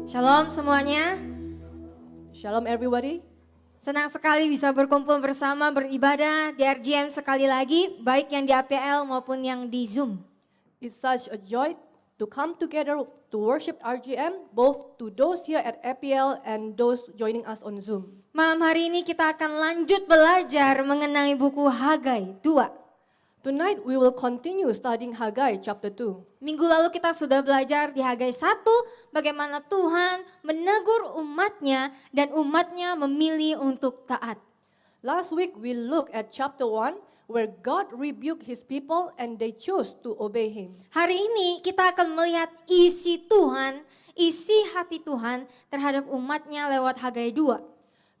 Shalom semuanya. Shalom everybody. Senang sekali bisa berkumpul bersama beribadah di RGM sekali lagi, baik yang di APL maupun yang di Zoom. It's such a joy to come together to worship RGM, both to those here at APL and those joining us on Zoom. Malam hari ini kita akan lanjut belajar mengenai buku Hagai 2. Tonight we will continue studying Haggai chapter 2. Minggu lalu kita sudah belajar di Hagai 1 bagaimana Tuhan menegur umatnya dan umatnya memilih untuk taat. Last week we looked at chapter 1 where God rebuked his people and they chose to obey him. Hari ini kita akan melihat isi Tuhan, isi hati Tuhan terhadap umatnya lewat Hagai 2.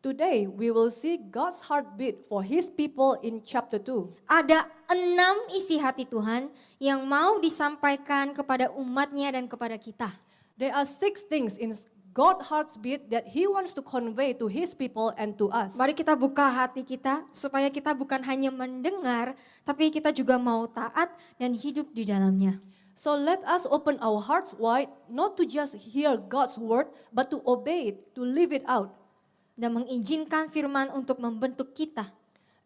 Today we will see God's heartbeat for his people in chapter 2. Ada 6 isi hati Tuhan yang mau disampaikan kepada umatnya dan kepada kita. There are 6 things in God's heartbeat that he wants to convey to his people and to us. Mari kita buka hati kita supaya kita bukan hanya mendengar, tapi kita juga mau taat dan hidup di dalamnya. So let us open our hearts wide, not to just hear God's word, but to obey it, to live it out. Dan mengizinkan firman untuk membentuk kita.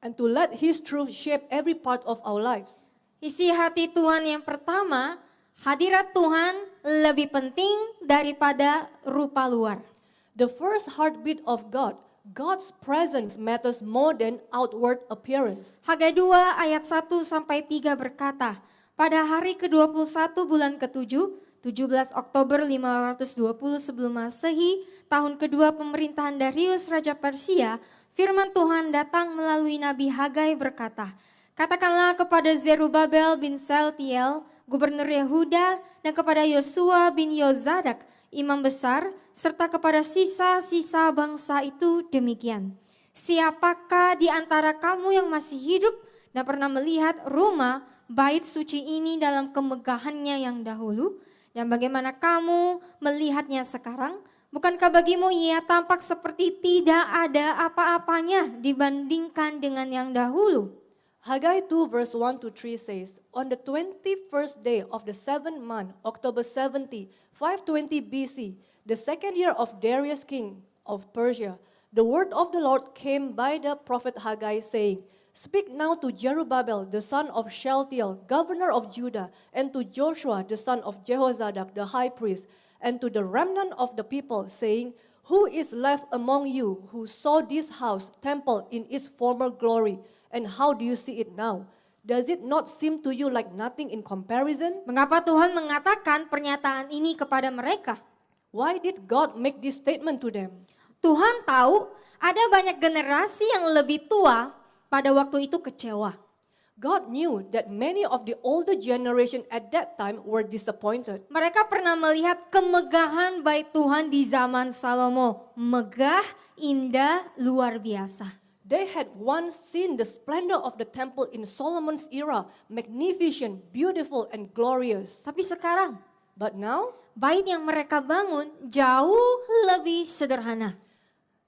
And to let his truth shape every part of our lives. Isi hati Tuhan yang pertama, hadirat Tuhan lebih penting daripada rupa luar. The first heartbeat of God, God's presence matters more than outward appearance. Hagai 2 ayat 1 sampai 3 berkata, pada hari ke-21 bulan ke-7, 17 Oktober 520 sebelum Masehi, tahun kedua pemerintahan Darius Raja Persia, firman Tuhan datang melalui Nabi Hagai berkata, katakanlah kepada Zerubabel bin Saltiel, gubernur Yehuda, dan kepada Yosua bin Yozadak, imam besar, serta kepada sisa-sisa bangsa itu demikian. Siapakah di antara kamu yang masih hidup dan pernah melihat rumah bait suci ini dalam kemegahannya yang dahulu? Dan bagaimana kamu melihatnya sekarang? Bukankah bagimu ia tampak seperti tidak ada apa-apanya dibandingkan dengan yang dahulu? Haggai 2 verse 1 to 3 says, on the 21st day of the 7th month, October 70, 520 BC, the second year of Darius king of Persia, the word of the Lord came by the prophet Haggai saying, speak now to Zerubbabel, the son of Shealtiel, governor of Judah, and to Joshua, the son of Jehozadak, the high priest, and to the remnant of the people, saying, who is left among you who saw this house, temple, in its former glory? And how do you see it now? Does it not seem to you like nothing in comparison? Mengapa Tuhan mengatakan pernyataan ini kepada mereka? Why did God make this statement to them? Tuhan tahu ada banyak generasi yang lebih tua pada waktu itu kecewa. God knew that many of the older generation at that time were disappointed. Mereka pernah melihat kemegahan bait Tuhan di zaman Salomo. Megah, indah, luar biasa. They had once seen the splendor of the temple in Solomon's era, magnificent, beautiful, and glorious. Tapi sekarang, But now, bait yang mereka bangun jauh lebih sederhana.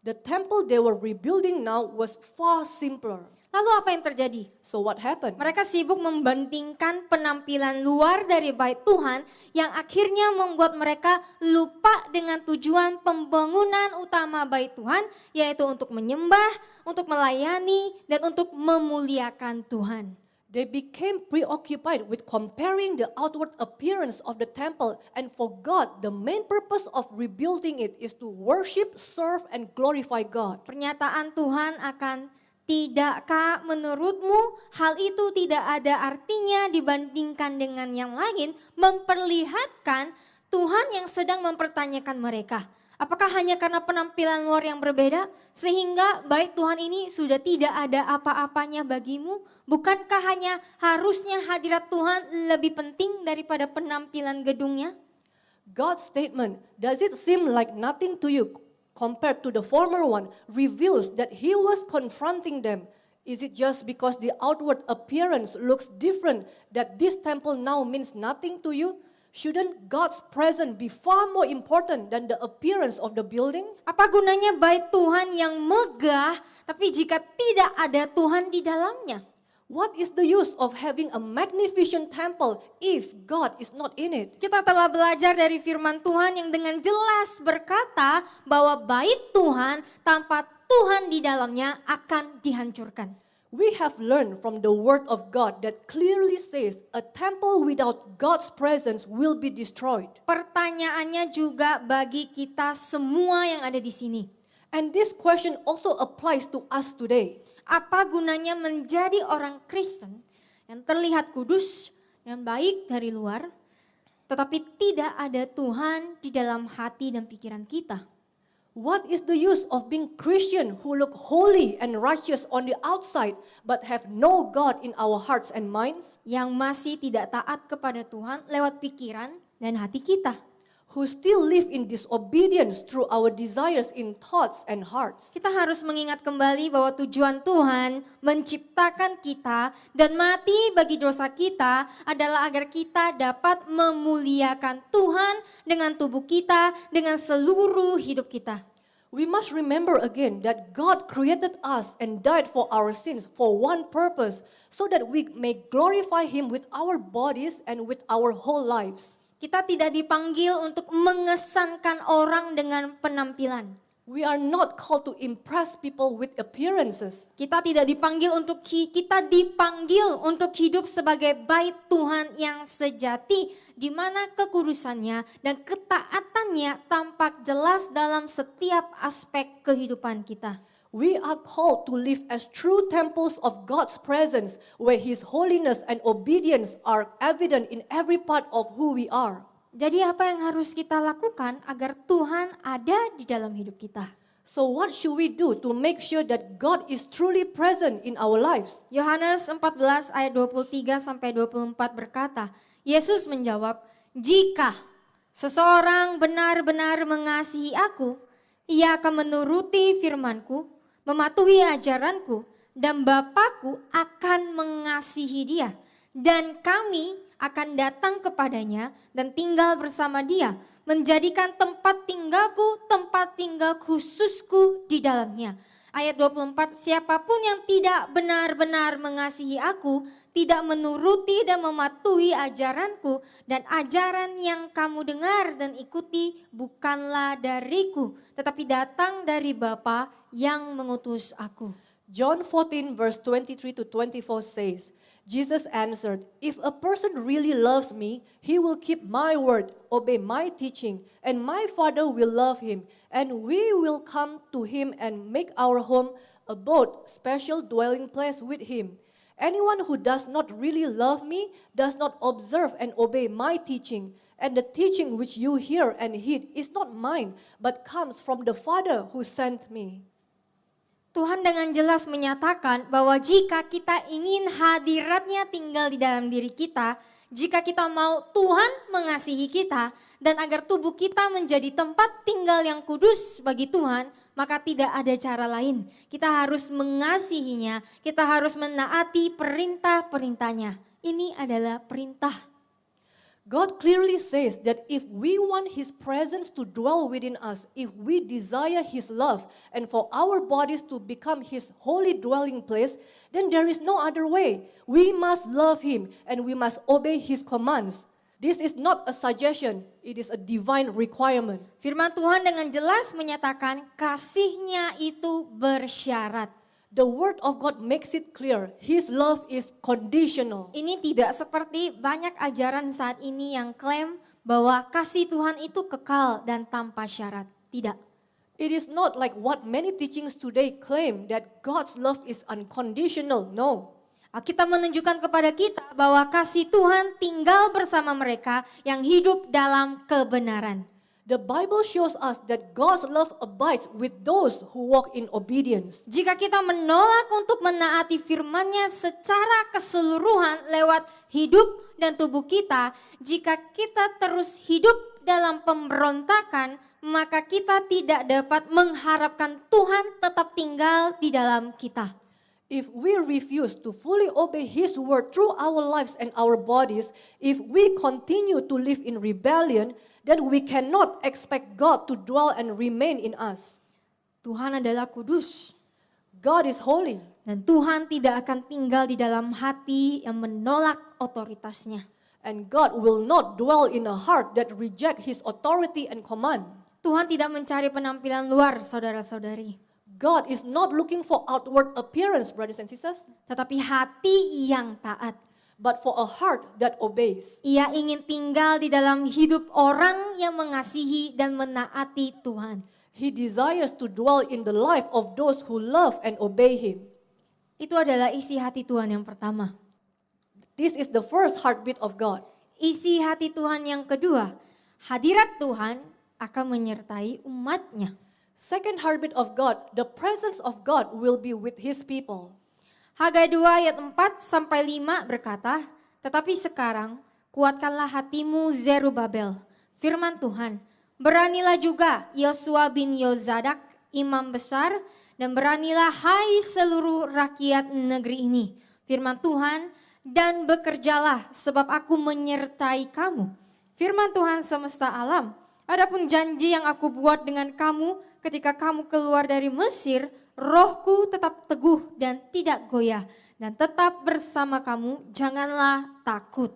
the temple they were rebuilding now was far simpler. Lalu apa yang terjadi? So what happened? Mereka sibuk membandingkan penampilan luar dari bait Tuhan yang akhirnya membuat mereka lupa dengan tujuan pembangunan utama bait Tuhan, yaitu untuk menyembah, untuk melayani, dan untuk memuliakan Tuhan. They became preoccupied with comparing the outward appearance of the temple and forgot the main purpose of rebuilding it is to worship, serve, and glorify God. Pernyataan Tuhan akan, tidakkah menurutmu hal itu tidak ada artinya dibandingkan dengan yang lain, memperlihatkan Tuhan yang sedang mempertanyakan mereka. Apakah hanya karena penampilan luar yang berbeda sehingga bait Tuhan ini sudah tidak ada apa-apanya bagimu? Bukankah hanya harusnya hadirat Tuhan lebih penting daripada penampilan gedungnya? God's statement, does it seem like nothing to you compared to the former one, reveals that he was confronting them. Is it just because the outward appearance looks different that this temple now means nothing to you? Shouldn't God's presence be far more important than the appearance of the building? Apa gunanya bait Tuhan yang megah, tapi jika tidak ada Tuhan di dalamnya? What is the use of having a magnificent temple if God is not in it? Kita telah belajar dari firman Tuhan yang dengan jelas berkata bahwa bait Tuhan tanpa Tuhan di dalamnya akan dihancurkan. We have learned from the word of God that clearly says a temple without God's presence will be destroyed. Pertanyaannya juga bagi kita semua yang ada di sini. And this question also applies to us today. Apa gunanya menjadi orang Kristen yang terlihat kudus dan baik dari luar, tetapi tidak ada Tuhan di dalam hati dan pikiran kita? What is the use of being Christian who look holy and righteous on the outside but have no God in our hearts and minds? Yang masih tidak taat kepada Tuhan lewat pikiran dan hati kita. Who still live in disobedience through our desires in thoughts and hearts. Kita harus mengingat kembali bahwa tujuan Tuhan menciptakan kita dan mati bagi dosa kita adalah agar kita dapat memuliakan Tuhan dengan tubuh kita, dengan seluruh hidup kita. We must remember again that God created us and died for our sins for one purpose, so that we may glorify Him with our bodies and with our whole lives. Kita tidak dipanggil untuk mengesankan orang dengan penampilan. We are not called to impress people with appearances. Kita dipanggil untuk hidup sebagai bait Tuhan yang sejati, di mana kekudusannya dan ketaatannya tampak jelas dalam setiap aspek kehidupan kita. We are called to live as true temples of God's presence, where His holiness and obedience are evident in every part of who we are. Jadi apa yang harus kita lakukan agar Tuhan ada di dalam hidup kita? So what should we do to make sure that God is truly present in our lives? Yohanes 14 ayat 23 sampai 24 berkata, Yesus menjawab, "Jika seseorang benar-benar mengasihi aku, ia akan menuruti firman-Ku, mematuhi ajaranku, dan Bapa-Ku akan mengasihi dia. Dan kami akan datang kepadanya dan tinggal bersama dia, menjadikan tempat tinggal khususku di dalamnya." Ayat 24, siapapun yang tidak benar-benar mengasihi aku, tidak menuruti dan mematuhi ajaranku, dan ajaran yang kamu dengar dan ikuti bukanlah dariku, tetapi datang dari Bapa yang mengutus aku. John 14 verse 23 to 24 says, Jesus answered, "If a person really loves me, he will keep my word, obey my teaching, and my Father will love him, and we will come to him and make our home abode, special dwelling place with him. Anyone who does not really love me does not observe and obey my teaching, and the teaching which you hear and heed is not mine, but comes from the Father who sent me." Tuhan dengan jelas menyatakan bahwa jika kita ingin hadiratnya tinggal di dalam diri kita, jika kita mau Tuhan mengasihi kita, dan agar tubuh kita menjadi tempat tinggal yang kudus bagi Tuhan, maka tidak ada cara lain. Kita harus mengasihinya, kita harus menaati perintah-perintahnya. Ini adalah perintah. God clearly says that if we want His presence to dwell within us, if we desire His love, and for our bodies to become His holy dwelling place, then there is no other way. We must love Him and we must obey His commands. This is not a suggestion, it is a divine requirement. Firman Tuhan dengan jelas menyatakan kasih-Nya itu bersyarat. The word of God makes it clear, His love is conditional. Ini tidak seperti banyak ajaran saat ini yang klaim bahwa kasih Tuhan itu kekal dan tanpa syarat. Tidak. It is not like what many teachings today claim that God's love is unconditional. No. Alkitab menunjukkan kepada kita bahwa kasih Tuhan tinggal bersama mereka yang hidup dalam kebenaran. The Bible shows us that God's love abides with those who walk in obedience. Jika kita menolak untuk menaati firman-Nya secara keseluruhan lewat hidup dan tubuh kita, jika kita terus hidup dalam pemberontakan, maka kita tidak dapat mengharapkan Tuhan tetap tinggal di dalam kita. If we refuse to fully obey His word through our lives and our bodies, if we continue to live in rebellion, then we cannot expect God to dwell and remain in us. Tuhan adalah kudus. God is holy. Dan Tuhan tidak akan tinggal di dalam hati yang menolak otoritasnya. And God will not dwell in a heart that reject His authority and command. Tuhan tidak mencari penampilan luar, saudara-saudari. God is not looking for outward appearance, brothers and sisters, Tetapi hati yang taat. but for a heart that obeys. Ia ingin tinggal di dalam hidup orang yang mengasihi dan menaati Tuhan. He desires to dwell in the life of those who love and obey Him. Itu adalah isi hati Tuhan yang pertama. This is the first heartbeat of God. Isi hati Tuhan yang kedua, hadirat Tuhan akan menyertai umatnya. Second heartbeat of God, the presence of God will be with His people. Hagai 2 ayat 4 sampai 5 berkata, tetapi sekarang kuatkanlah hatimu Zerubabel, firman Tuhan. Beranilah juga Yosua bin Yozadak, imam besar, dan beranilah hai seluruh rakyat negeri ini, firman Tuhan, dan bekerjalah sebab aku menyertai kamu. Firman Tuhan semesta alam, adapun janji yang aku buat dengan kamu ketika kamu keluar dari Mesir, rohku tetap teguh dan tidak goyah, dan tetap bersama kamu, janganlah takut.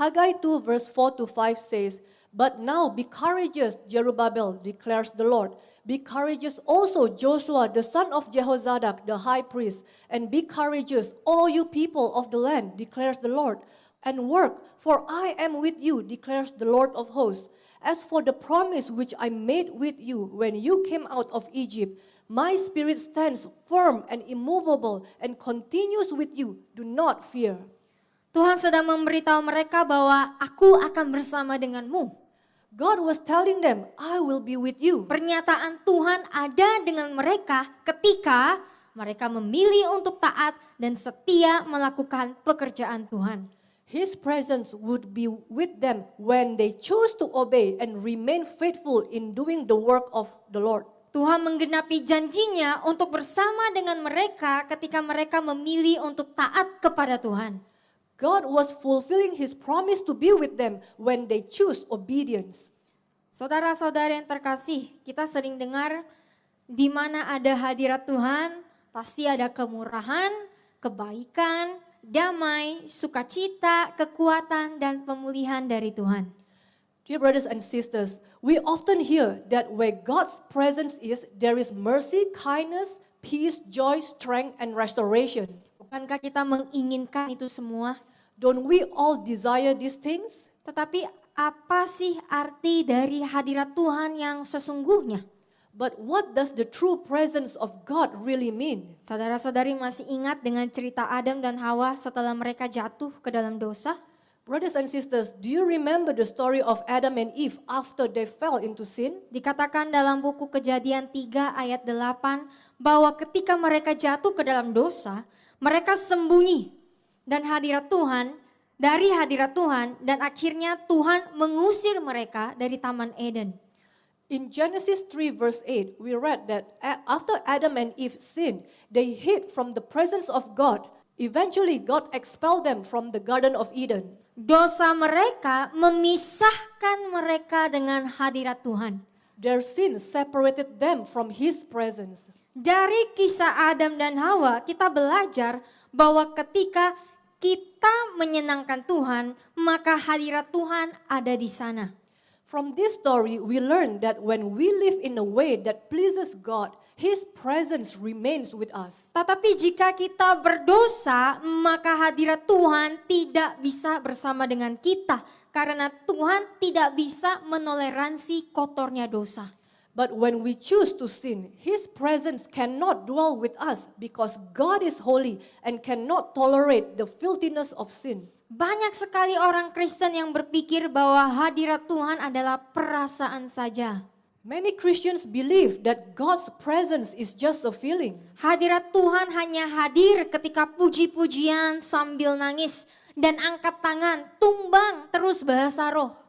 Haggai 2 verse 4 to 5 says, "But now be courageous, Zerubbabel, declares the Lord. Be courageous also, Joshua, the son of Jehozadak, the high priest. And be courageous, all you people of the land, declares the Lord. And work, for I am with you, declares the Lord of hosts. As for the promise which I made with you when you came out of Egypt, my spirit stands firm and immovable and continues with you. Do not fear." Tuhan sedang memberitahu mereka bahwa aku akan bersama denganmu. God was telling them, I will be with you. Pernyataan Tuhan ada dengan mereka ketika mereka memilih untuk taat dan setia melakukan pekerjaan Tuhan. His presence would be with them when they chose to obey and remain faithful in doing the work of the Lord. Tuhan menggenapi janjinya untuk bersama dengan mereka ketika mereka memilih untuk taat kepada Tuhan. God was fulfilling His promise to be with them when they choose obedience. Saudara-saudara yang terkasih, kita sering dengar di mana ada hadirat Tuhan, pasti ada kemurahan, kebaikan, damai, sukacita, kekuatan, dan pemulihan dari Tuhan. Dear brothers and sisters, we often hear that where God's presence is, there is mercy, kindness, peace, joy, strength, and restoration. Bukankah kita menginginkan itu semua? Don't we all desire these things? Tetapi apa sih arti dari hadirat Tuhan yang sesungguhnya? But what does the true presence of God really mean? Saudara-saudari masih ingat dengan cerita Adam dan Hawa setelah mereka jatuh ke dalam dosa? Brothers and sisters, do you remember the story of Adam and Eve after they fell into sin? Dikatakan dalam buku Kejadian 3 ayat 8 bahwa ketika mereka jatuh ke dalam dosa, mereka sembunyi dan dari hadirat Tuhan, dan akhirnya Tuhan mengusir mereka dari Taman Eden. In Genesis 3 verse 8, we read that after Adam and Eve sinned, they hid from the presence of God. Eventually, God expelled them from the Garden of Eden. Dosa mereka memisahkan mereka dengan hadirat Tuhan. Their sin separated them from His presence. Dari kisah Adam dan Hawa, kita belajar bahwa ketika kita menyenangkan Tuhan, maka hadirat Tuhan ada di sana. From this story, we learn that when we live in a way that pleases God, His presence remains with us. Tetapi jika kita berdosa, maka hadirat Tuhan tidak bisa bersama dengan kita. Karena Tuhan tidak bisa menoleransi kotornya dosa. But when we choose to sin, His presence cannot dwell with us because God is holy and cannot tolerate the filthiness of sin. Banyak sekali orang Kristen yang berpikir bahwa hadirat Tuhan adalah perasaan saja. Many Christians believe that God's presence is just a feeling. Hadirat Tuhan hanya hadir ketika puji-pujian sambil nangis dan angkat tangan, tumbang terus bahasa roh.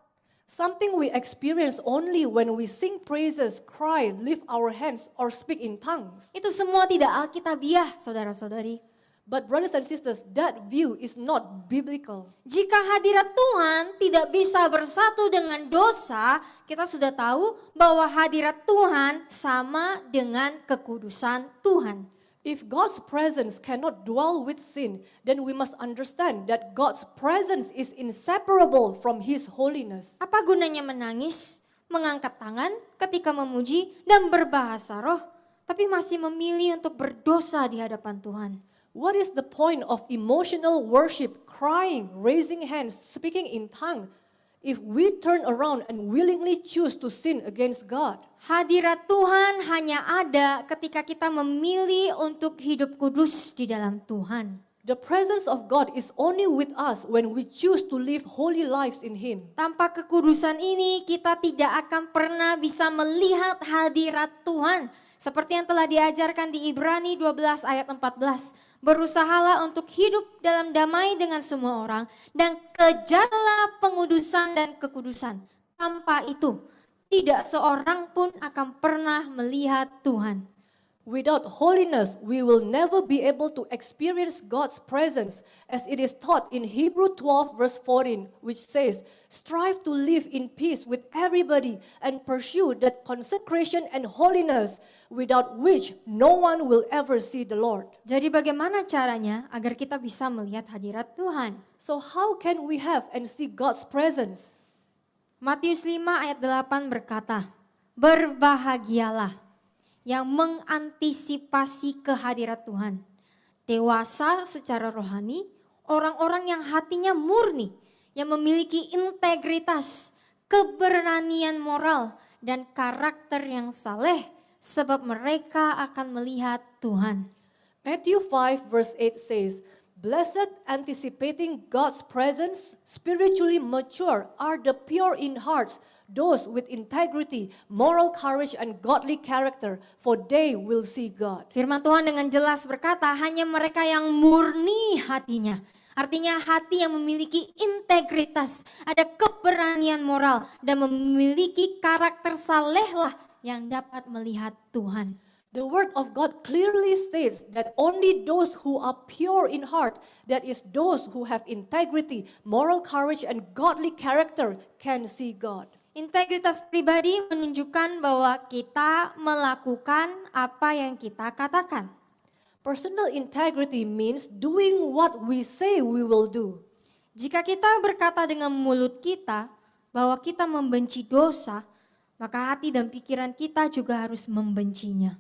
Something we experience only when we sing praises, cry, lift our hands, or speak in tongues. Itu semua tidak alkitabiah, saudara-saudari. But brothers and sisters, that view is not biblical. Jika hadirat Tuhan tidak bisa bersatu dengan dosa, kita sudah tahu bahwa hadirat Tuhan sama dengan kekudusan Tuhan. If God's presence cannot dwell with sin, then we must understand that God's presence is inseparable from His holiness. Apa gunanya menangis, mengangkat tangan ketika memuji dan berbahasa roh, tapi masih memilih untuk berdosa di hadapan Tuhan? What is the point of emotional worship, crying, raising hands, speaking in tongue, if we turn around and willingly choose to sin against God? Hadirat Tuhan hanya ada ketika kita memilih untuk hidup kudus di dalam Tuhan. The presence of God is only with us when we choose to live holy lives in Him. Tanpa kekudusan ini kita tidak akan pernah bisa melihat hadirat Tuhan. Seperti yang telah diajarkan di Ibrani 12 ayat 14. Berusahalah untuk hidup dalam damai dengan semua orang dan kejarlah pengudusan dan kekudusan. Tanpa itu, tidak seorang pun akan pernah melihat Tuhan. Without holiness, we will never be able to experience God's presence, as it is taught in Hebrew 12 verse 14, which says, "Strive to live in peace with everybody and pursue that consecration and holiness, without which no one will ever see the Lord." Jadi bagaimana caranya agar kita bisa melihat hadirat Tuhan? So how can we have and see God's presence? Matius 5 ayat 8 berkata, "Berbahagialah yang mengantisipasi kehadirat Tuhan, dewasa secara rohani, orang-orang yang hatinya murni, yang memiliki integritas, keberanian moral, dan karakter yang saleh, sebab mereka akan melihat Tuhan." Matthew 5 verse 8 says, "Blessed, anticipating God's presence, spiritually mature are the pure in heart, those with integrity, moral courage, and godly character, for they will see God." Firman Tuhan dengan jelas berkata, hanya mereka yang murni hatinya. Artinya hati yang memiliki integritas, ada keberanian moral, dan memiliki karakter salehlah yang dapat melihat Tuhan. The word of God clearly states that only those who are pure in heart, that is those who have integrity, moral courage, and godly character, can see God. Integritas pribadi menunjukkan bahwa kita melakukan apa yang kita katakan. Personal integrity means doing what we say we will do. Jika kita berkata dengan mulut kita bahwa kita membenci dosa, maka hati dan pikiran kita juga harus membencinya.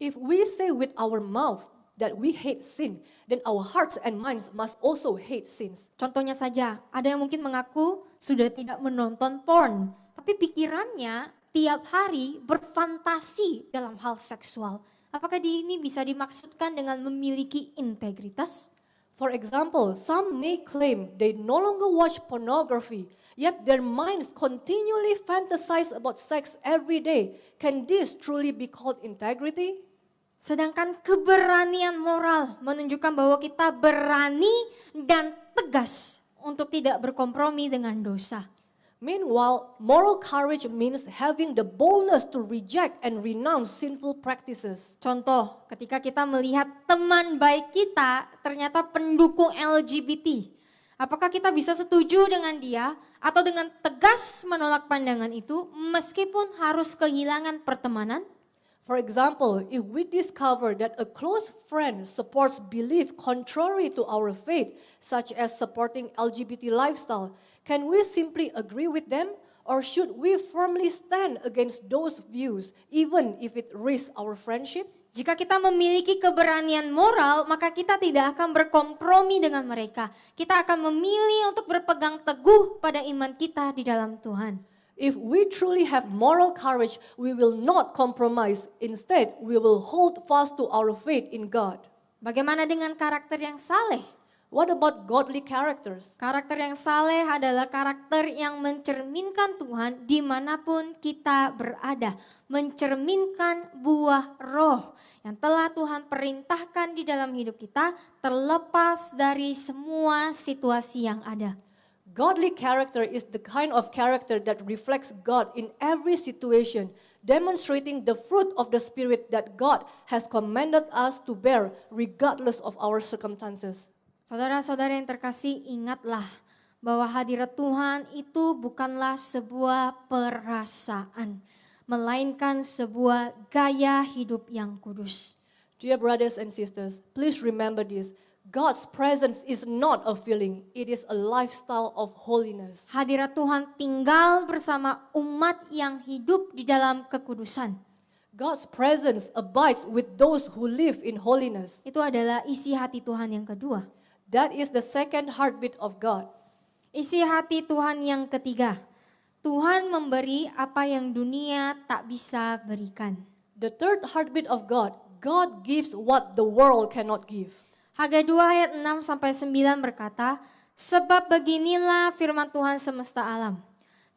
If we say with our mouth that we hate sin, then our hearts and minds must also hate sins. Contohnya saja, ada yang mungkin mengaku sudah tidak menonton porn, tapi pikirannya tiap hari berfantasi dalam hal seksual. Apakah ini bisa dimaksudkan dengan memiliki integritas? For example, some may claim they no longer watch pornography, yet their minds continually fantasize about sex every day. Can this truly be called integrity? Sedangkan keberanian moral menunjukkan bahwa kita berani dan tegas untuk tidak berkompromi dengan dosa. Meanwhile, moral courage means having the boldness to reject and renounce sinful practices. Contoh, ketika kita melihat teman baik kita ternyata pendukung LGBT. Apakah kita bisa setuju dengan dia atau dengan tegas menolak pandangan itu meskipun harus kehilangan pertemanan? For example, if we discover that a close friend supports belief contrary to our faith, such as supporting LGBT lifestyle, can we simply agree with them, or should we firmly stand against those views, even if it risks our friendship? Jika kita memiliki keberanian moral, maka kita tidak akan berkompromi dengan mereka. Kita akan memilih untuk berpegang teguh pada iman kita di dalam Tuhan. If we truly have moral courage, we will not compromise. Instead, we will hold fast to our faith in God. Bagaimana dengan karakter yang saleh? What about godly characters? Karakter yang saleh adalah karakter yang mencerminkan Tuhan dimanapun kita berada. Mencerminkan buah roh yang telah Tuhan perintahkan di dalam hidup kita terlepas dari semua situasi yang ada. Godly character is the kind of character that reflects God in every situation, demonstrating the fruit of the Spirit that God has commanded us to bear regardless of our circumstances. Saudara-saudara yang terkasih, ingatlah bahwa hadirat Tuhan itu bukanlah sebuah perasaan, melainkan sebuah gaya hidup yang kudus. Dear brothers and sisters, please remember this. God's presence is not a feeling, it is a lifestyle of holiness. Hadirat Tuhan tinggal bersama umat yang hidup di dalam kekudusan. God's presence abides with those who live in holiness. Itu adalah isi hati Tuhan yang kedua. That is the second heartbeat of God. Isi hati Tuhan yang ketiga. Tuhan memberi apa yang dunia tak bisa berikan. The third heartbeat of God, God gives what the world cannot give. Hagai 2 ayat 6 sampai 9 berkata, sebab beginilah firman Tuhan semesta alam.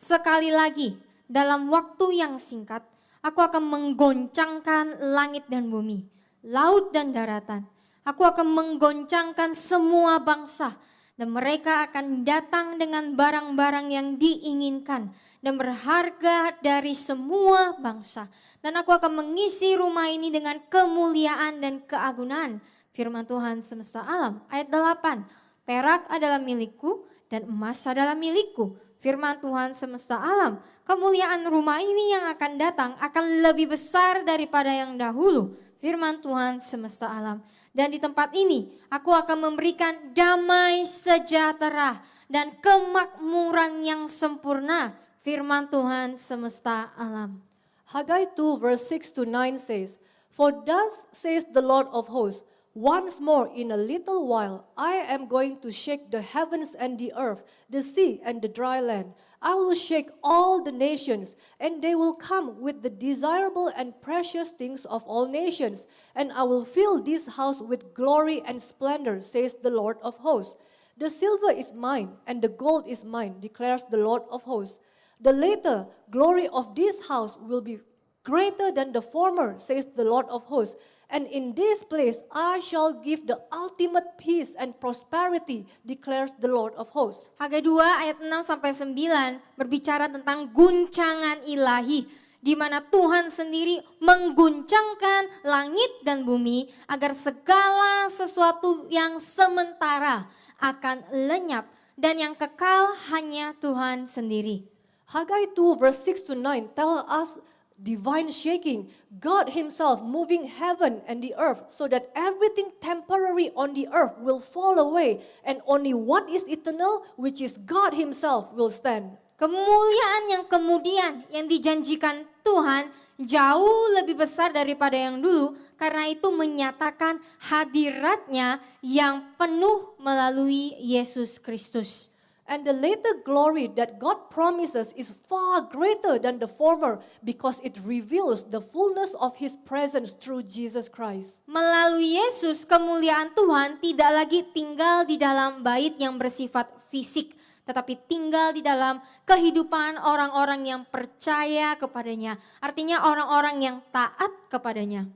Sekali lagi, dalam waktu yang singkat, aku akan menggoncangkan langit dan bumi, laut dan daratan. Aku akan menggoncangkan semua bangsa, dan mereka akan datang dengan barang-barang yang diinginkan dan berharga dari semua bangsa. Dan aku akan mengisi rumah ini dengan kemuliaan dan keagungan. Firman Tuhan semesta alam. Ayat 8, perak adalah milikku dan emas adalah milikku. Firman Tuhan semesta alam. Kemuliaan rumah ini yang akan datang akan lebih besar daripada yang dahulu. Firman Tuhan semesta alam. Dan di tempat ini aku akan memberikan damai sejahtera dan kemakmuran yang sempurna. Firman Tuhan semesta alam. Haggai 2 verse 6 to 9 says, For thus says the Lord of hosts, once more in a little while I am going to shake the heavens and the earth, the sea and the dry land. I will shake all the nations, and they will come with the desirable and precious things of all nations, and I will fill this house with glory and splendor, says the Lord of hosts. The silver is mine, and the gold is mine, declares the Lord of hosts. The later glory of this house will be greater than the former, says the Lord of hosts. And in this place I shall give the ultimate peace and prosperity, declares the Lord of hosts. Hagai 2 ayat 6 sampai 9 berbicara tentang guncangan ilahi, di mana Tuhan sendiri mengguncangkan langit dan bumi agar segala sesuatu yang sementara akan lenyap dan yang kekal hanya Tuhan sendiri. Haggai 2 verse 6 to 9 tell us divine shaking, God himself moving heaven and the earth so that everything temporary on the earth will fall away and only what is eternal, which is God himself, will stand. Kemuliaan yang kemudian yang dijanjikan Tuhan jauh lebih besar daripada yang dulu, karena itu menyatakan hadiratnya yang penuh melalui Yesus Kristus. And the later glory that God promises is far greater than the former because it reveals the fullness of his presence through Jesus Christ. Melalui Yesus, kemuliaan Tuhan tidak lagi tinggal di dalam bait yang bersifat fisik, tetapi tinggal di dalam kehidupan orang-orang yang percaya kepadanya. Artinya orang-orang yang taat kepadanya.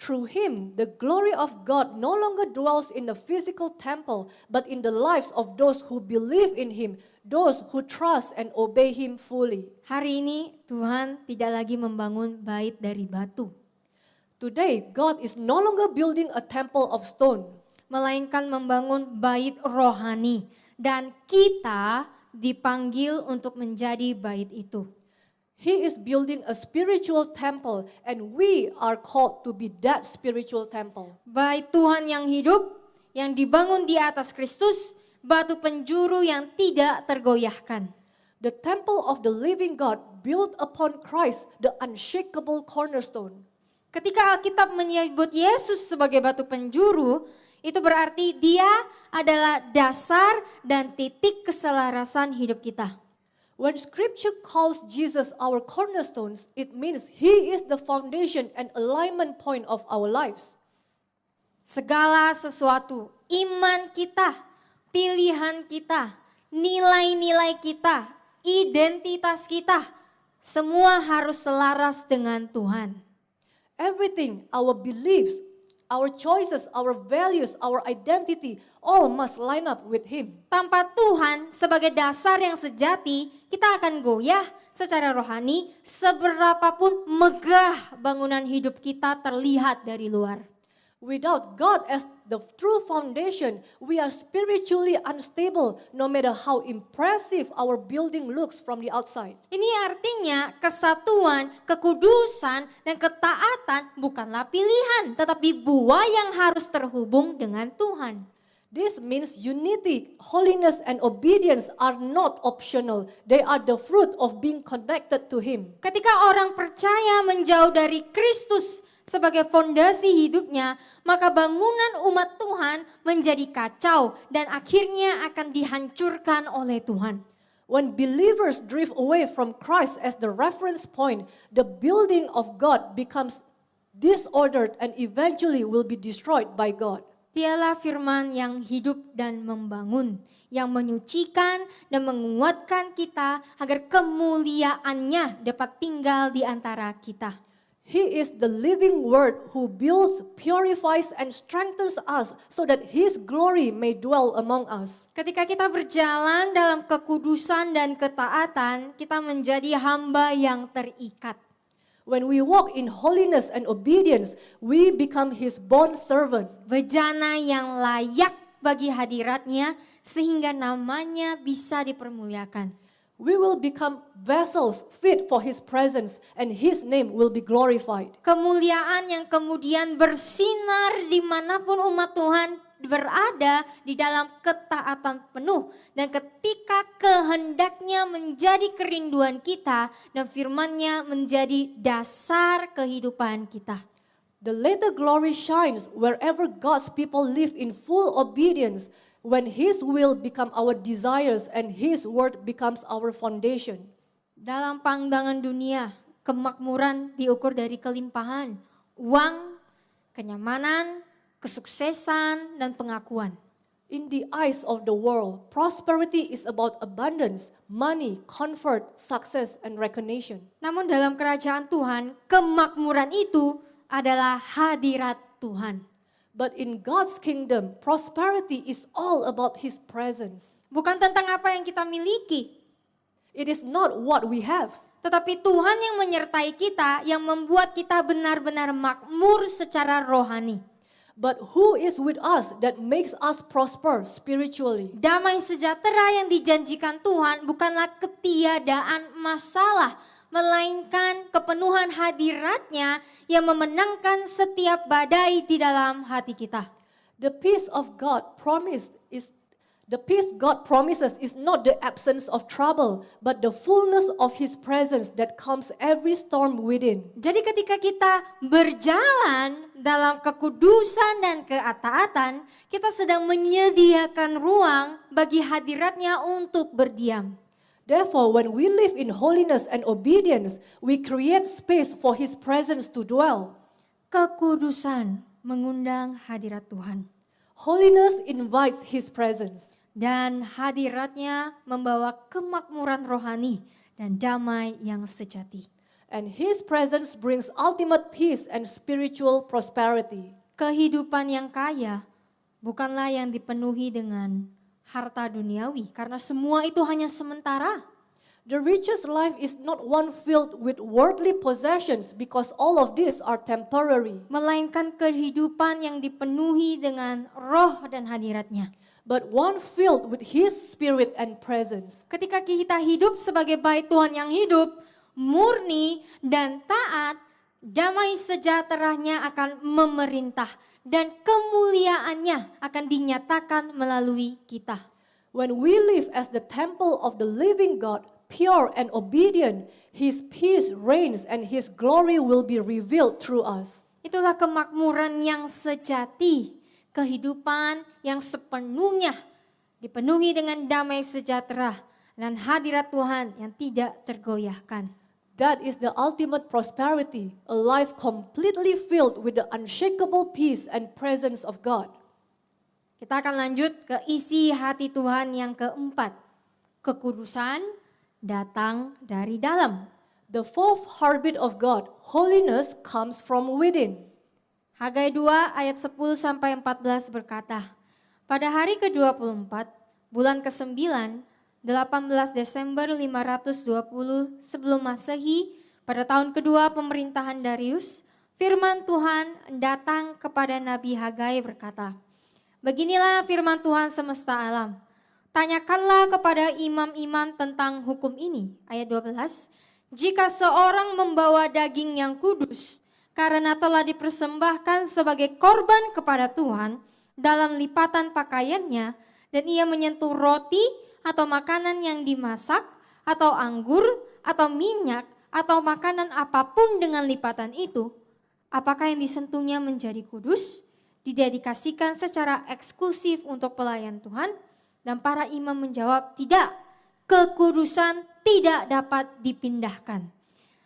Through him, the glory of God no longer dwells in the physical temple, but in the lives of those who believe in him, those who trust and obey him fully. Hari ini Tuhan tidak lagi membangun bait dari batu, Today, God is no longer building a temple of stone, melainkan membangun bait rohani, dan kita dipanggil untuk menjadi bait itu. He is building a spiritual temple and we are called to be that spiritual temple. Bait Tuhan yang hidup, yang dibangun di atas Kristus, batu penjuru yang tidak tergoyahkan. The temple of the living God built upon Christ, the unshakable cornerstone. Ketika Alkitab menyebut Yesus sebagai batu penjuru, itu berarti dia adalah dasar dan titik keselarasan hidup kita. When scripture calls Jesus our cornerstones, it means he is the foundation and alignment point of our lives. Segala sesuatu, iman kita, pilihan kita, nilai-nilai kita, identitas kita, semua harus selaras dengan Tuhan. Everything, our beliefs, our choices, our values, our identity, all must line up with him. Tanpa Tuhan sebagai dasar yang sejati, kita akan goyah secara rohani seberapapun megah bangunan hidup kita terlihat dari luar. Without God as the true foundation, we are spiritually unstable no matter how impressive our building looks from the outside. Ini artinya kesatuan, kekudusan, dan ketaatan bukanlah pilihan, tetapi buah yang harus terhubung dengan Tuhan. This means unity, holiness, and obedience are not optional. They are the fruit of being connected to Him. Ketika orang percaya menjauh dari Kristus sebagai fondasi hidupnya, maka bangunan umat Tuhan menjadi kacau dan akhirnya akan dihancurkan oleh Tuhan. When believers drift away from Christ as the reference point, the building of God becomes disordered and eventually will be destroyed by God. Dialah firman yang hidup dan membangun, yang menyucikan dan menguatkan kita agar kemuliaannya dapat tinggal di antara kita. He is the living word who builds, purifies, and strengthens us so that His glory may dwell among us. Ketika kita berjalan dalam kekudusan dan ketaatan, kita menjadi hamba yang terikat. When we walk in holiness and obedience, we become His bond servant. Bejana yang layak bagi hadiratnya sehingga namanya bisa dipermuliakan. We will become vessels fit for His presence and His name will be glorified. Kemuliaan yang kemudian bersinar dimanapun umat Tuhan berada di dalam ketaatan penuh. Dan ketika kehendaknya menjadi kerinduan kita dan firman-Nya menjadi dasar kehidupan kita. The later glory shines wherever God's people live in full obedience, when His will become our desires and His word becomes our foundation. Dalam pandangan dunia, kemakmuran diukur dari kelimpahan, uang, kenyamanan, kesuksesan, dan pengakuan. In the eyes of the world, prosperity is about abundance, money, comfort, success, and recognition. Namun dalam kerajaan Tuhan, kemakmuran itu adalah hadirat Tuhan. But in God's kingdom, prosperity is all about His presence. Bukan tentang apa yang kita miliki, It is not what we have. tetapi Tuhan yang menyertai kita, yang membuat kita benar-benar makmur secara rohani. But who is with us that makes us prosper spiritually? Damai sejahtera yang dijanjikan Tuhan bukanlah ketiadaan masalah, melainkan kepenuhan hadiratnya yang memenangkan setiap badai di dalam hati kita. The peace God promises is not the absence of trouble, but the fullness of His presence that calms every storm within. Jadi ketika kita berjalan dalam kekudusan dan ketaatan, kita sedang menyediakan ruang bagi hadiratnya untuk berdiam. Therefore, when we live in holiness and obedience, we create space for His presence to dwell. Kekudusan mengundang hadirat Tuhan. Holiness invites His presence. Dan hadiratnya membawa kemakmuran rohani dan damai yang sejati. And His presence brings ultimate peace and spiritual prosperity. Kehidupan yang kaya bukanlah yang dipenuhi dengan harta duniawi, karena semua itu hanya sementara. The richest life is not one filled with worldly possessions, because all of these are temporary. Melainkan kehidupan yang dipenuhi dengan roh dan hadiratnya. But one filled with His Spirit and presence. Ketika kita hidup sebagai bait Tuhan yang hidup, murni dan taat, damai sejahteranya akan memerintah dan kemuliaannya akan dinyatakan melalui kita. When we live as the temple of the living God, pure and obedient, His peace reigns and His glory will be revealed through us. Itulah kemakmuran yang sejati, kehidupan yang sepenuhnya dipenuhi dengan damai sejahtera dan hadirat Tuhan yang tidak tergoyahkan. That is the ultimate prosperity, a life completely filled with the unshakable peace and presence of God. Kita akan lanjut ke isi hati Tuhan yang keempat. Kekudusan datang dari dalam. The fourth heartbeat of God, holiness, comes from within. Hagai 2 ayat 10-14 berkata, pada hari ke-24, bulan ke-9, 18 Desember 520 sebelum Masehi, pada tahun kedua pemerintahan Darius, firman Tuhan datang kepada Nabi Hagai berkata, "Beginilah firman Tuhan semesta alam. Tanyakanlah kepada imam-imam tentang hukum ini." Ayat 12. "Jika seorang membawa daging yang kudus karena telah dipersembahkan sebagai korban kepada Tuhan dalam lipatan pakaiannya, dan ia menyentuh roti atau makanan yang dimasak atau anggur atau minyak atau makanan apapun dengan lipatan itu, apakah yang disentuhnya menjadi kudus? Tidak dikasihkan secara eksklusif untuk pelayan Tuhan?" Dan para imam menjawab, "Tidak, kekudusan tidak dapat dipindahkan."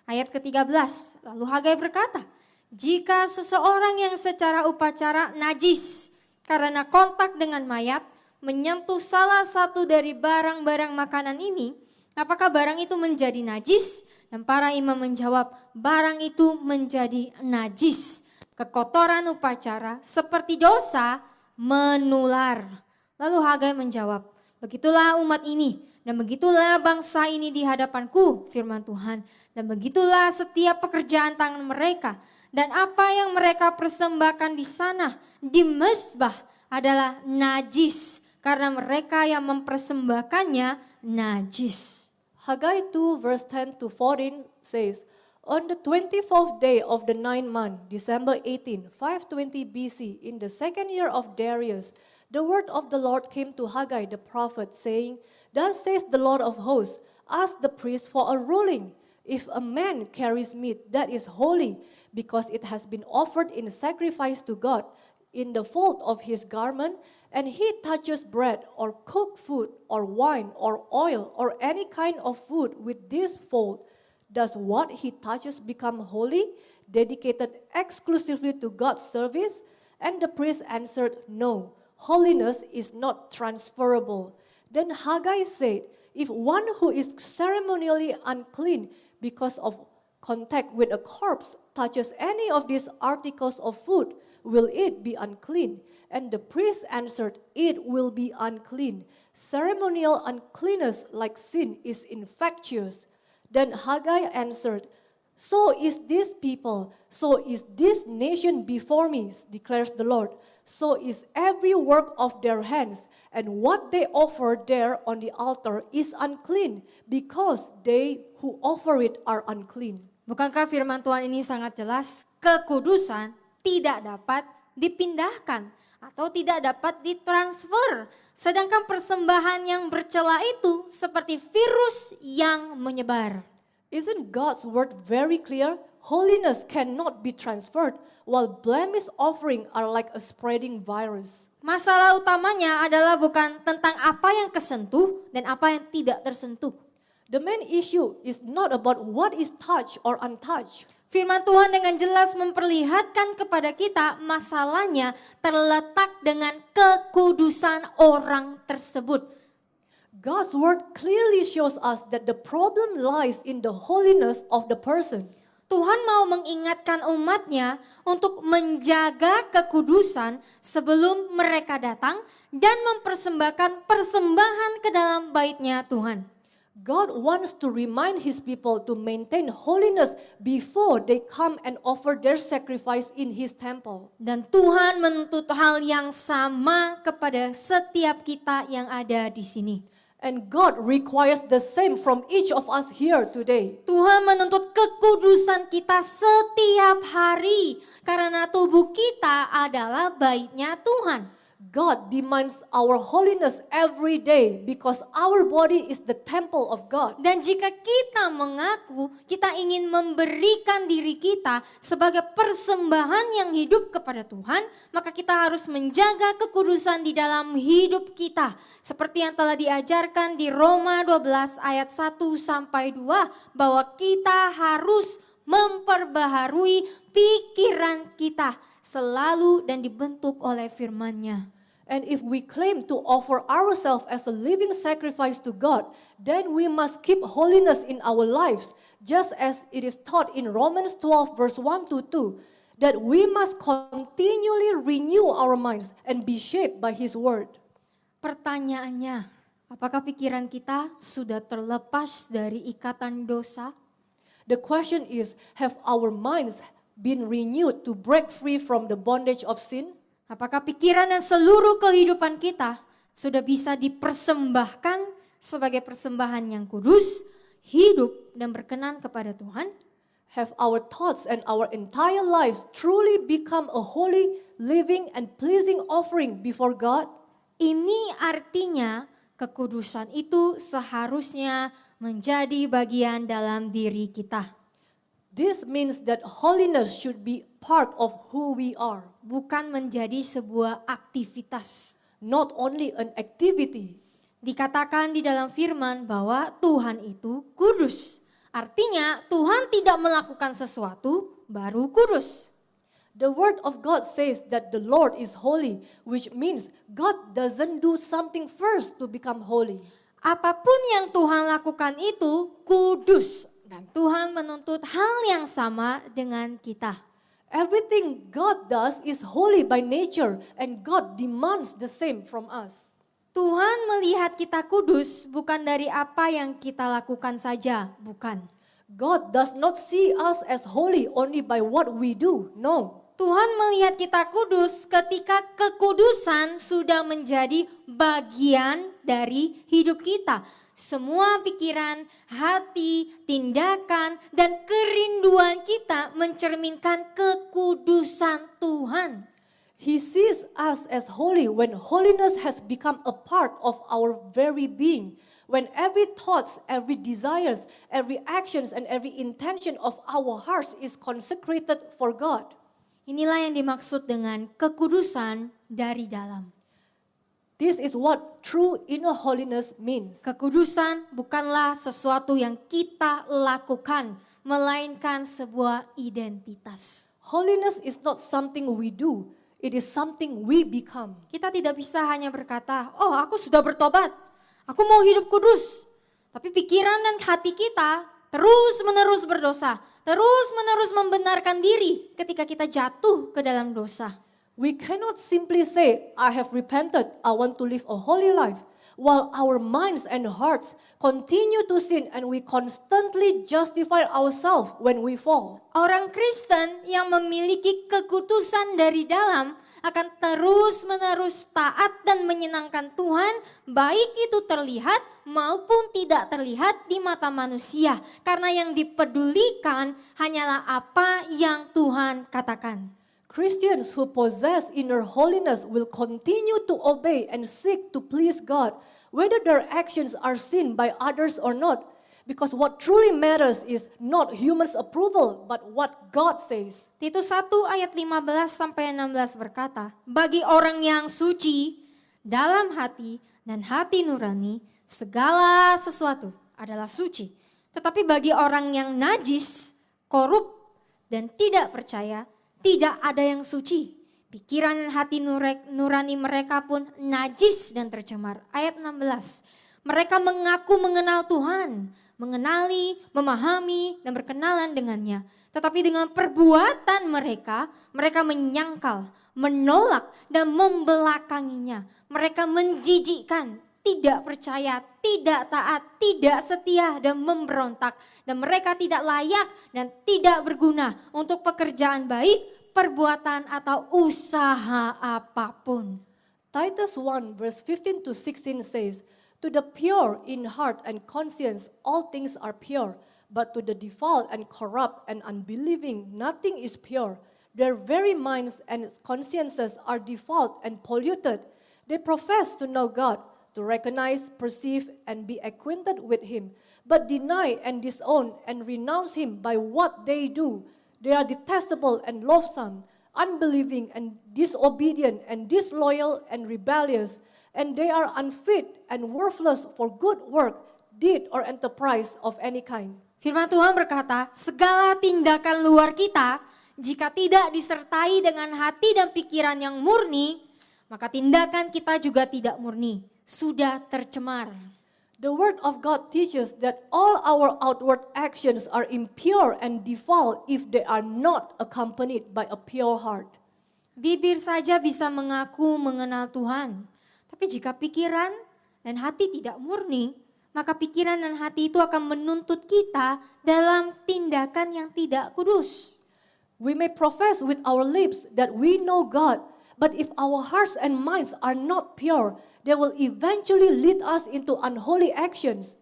Ayat ke-13, lalu Hagai berkata, "Jika seseorang yang secara upacara najis karena kontak dengan mayat menyentuh salah satu dari barang-barang makanan ini, apakah barang itu menjadi najis?" Dan para imam menjawab, "Barang itu menjadi najis. Kekotoran upacara seperti dosa menular." Lalu Hagai menjawab, "Begitulah umat ini dan begitulah bangsa ini di hadapanku, firman Tuhan. Dan begitulah setiap pekerjaan tangan mereka. Dan apa yang mereka persembahkan di sana, di mezbah, adalah najis, karena mereka yang mempersembahkannya najis." Haggai 2 verse 10 to 14 says, "On the 24th day of the 9th month, December 18, 520 BC, in the second year of Darius, the word of the Lord came to Haggai the prophet, saying, Thus says the Lord of hosts, ask the priest for a ruling. If a man carries meat that is holy, because it has been offered in sacrifice to God, in the fold of his garment, and he touches bread or cooked food or wine or oil or any kind of food with this fold, does what he touches become holy, dedicated exclusively to God's service?" And the priest answered, "No, holiness is not transferable." Then Haggai said, "If one who is ceremonially unclean because of contact with a corpse touches any of these articles of food, will it be unclean?" And the priest answered, "It will be unclean. Ceremonial uncleanness like sin is infectious." Then Haggai answered, "So is this people, so is this nation before me, declares the Lord. So is every work of their hands, and what they offer there on the altar is unclean, because they who offer it are unclean." Bukankah firman Tuhan ini sangat jelas? Kekudusan tidak dapat dipindahkan atau tidak dapat ditransfer. Sedangkan persembahan yang bercela itu seperti virus yang menyebar. Isn't God's word very clear? Holiness cannot be transferred, while blemish offering are like a spreading virus. Masalah utamanya adalah bukan tentang apa yang kesentuh dan apa yang tidak tersentuh. The main issue is not about what is touched or untouched. Firman Tuhan dengan jelas memperlihatkan kepada kita masalahnya terletak dengan kekudusan orang tersebut. God's word clearly shows us that the problem lies in the holiness of the person. Tuhan mau mengingatkan umatnya untuk menjaga kekudusan sebelum mereka datang dan mempersembahkan persembahan ke dalam bait-Nya Tuhan. God wants to remind his people to maintain holiness before they come and offer their sacrifice in his temple. Dan Tuhan menuntut hal yang sama kepada setiap kita yang ada di sini. And God requires the same from each of us here today. Tuhan menuntut kekudusan kita setiap hari karena tubuh kita adalah bait-Nya Tuhan. God demands our holiness every day because our body is the temple of God. Dan jika kita mengaku kita ingin memberikan diri kita sebagai persembahan yang hidup kepada Tuhan, maka kita harus menjaga kekudusan di dalam hidup kita. Seperti yang telah diajarkan di Roma 12 ayat 1 sampai 2 bahwa kita harus memperbaharui pikiran kita selalu dan dibentuk oleh firman-Nya. And if we claim to offer ourselves as a living sacrifice to God, then we must keep holiness in our lives, just as it is taught in Romans 12 verse 1 to 2, that we must continually renew our minds and be shaped by His word. Pertanyaannya, apakah pikiran kita sudah terlepas dari ikatan dosa? The question is, have our minds been renewed to break free from the bondage of sin? Apakah pikiran dan seluruh kehidupan kita sudah bisa dipersembahkan sebagai persembahan yang kudus, hidup, dan berkenan kepada Tuhan? Have our thoughts and our entire lives truly become a holy, living, and pleasing offering before God? Ini artinya kekudusan itu seharusnya menjadi bagian dalam diri kita. This means that holiness should be part of who we are, Bukan menjadi sebuah aktivitas. not only an activity. Dikatakan di dalam firman bahwa Tuhan itu kudus. Artinya Tuhan tidak melakukan sesuatu baru kudus. The word of God says that the Lord is holy, which means God doesn't do something first to become holy. Apapun yang Tuhan lakukan itu kudus. Dan Tuhan menuntut hal yang sama dengan kita. Everything God does is holy by nature, and God demands the same from us. Tuhan melihat kita kudus bukan dari apa yang kita lakukan saja, bukan. God does not see us as holy only by what we do. No. Tuhan melihat kita kudus ketika kekudusan sudah menjadi bagian dari hidup kita. Semua pikiran, hati, tindakan, dan kerinduan kita mencerminkan kekudusan Tuhan. He sees us as holy when holiness has become a part of our very being. When every thoughts, every desires, every actions, and every intention of our hearts is consecrated for God. Inilah yang dimaksud dengan kekudusan dari dalam. This is what true inner holiness means. Kekudusan bukanlah sesuatu yang kita lakukan, melainkan sebuah identitas. Holiness is not something we do. It is something we become. Kita tidak bisa hanya berkata, oh aku sudah bertobat, aku mau hidup kudus. Tapi pikiran dan hati kita terus-menerus berdosa, terus-menerus membenarkan diri ketika kita jatuh ke dalam dosa. We cannot simply say, I have repented, I want to live a holy life, while our minds and hearts continue to sin and we constantly justify ourselves when we fall. Orang Kristen yang memiliki kekudusan dari dalam akan terus-menerus taat dan menyenangkan Tuhan, baik itu terlihat maupun tidak terlihat di mata manusia. Karena yang dipedulikan hanyalah apa yang Tuhan katakan. Christians who possess inner holiness will continue to obey and seek to please God, whether their actions are seen by others or not. Because what truly matters is not humans' approval, but what God says. Titus 1 ayat 15-16 berkata, bagi orang yang suci dalam hati dan hati nurani, segala sesuatu adalah suci. Tetapi bagi orang yang najis, korup, dan tidak percaya, tidak ada yang suci. Pikiran dan hati nurani mereka pun najis dan tercemar. Ayat 16. Mereka mengaku mengenal Tuhan, mengenali, memahami, dan berkenalan dengannya. Tetapi dengan perbuatan mereka, mereka menyangkal, menolak, dan membelakanginya. Mereka menjijikkan, tidak percaya, tidak taat, tidak setia, dan memberontak. Dan mereka tidak layak dan tidak berguna untuk pekerjaan baik, perbuatan atau usaha apapun. Titus 1 verse 15 to 16 says, to the pure in heart and conscience all things are pure, but to the defiled and corrupt and unbelieving nothing is pure. Their very minds and consciences are defiled and polluted. They profess to know God, to recognize, perceive, and be acquainted with Him, but deny and disown and renounce Him by what they do. They are detestable and loathsome, unbelieving and disobedient and disloyal and rebellious, and they are unfit and worthless for good work, deed or enterprise of any kind. Firman Tuhan berkata, segala tindakan luar kita, jika tidak disertai dengan hati dan pikiran yang murni, maka tindakan kita juga tidak murni, sudah tercemar. The word of God teaches that all our outward actions are impure and defiled if they are not accompanied by a pure heart. Bibir saja bisa mengaku mengenal Tuhan, tapi jika pikiran dan hati tidak murni, maka pikiran dan hati itu akan menuntut kita dalam tindakan yang tidak kudus. We may profess with our lips that we know God, but if our hearts and minds are not pure, they will eventually lead us into unholy actions.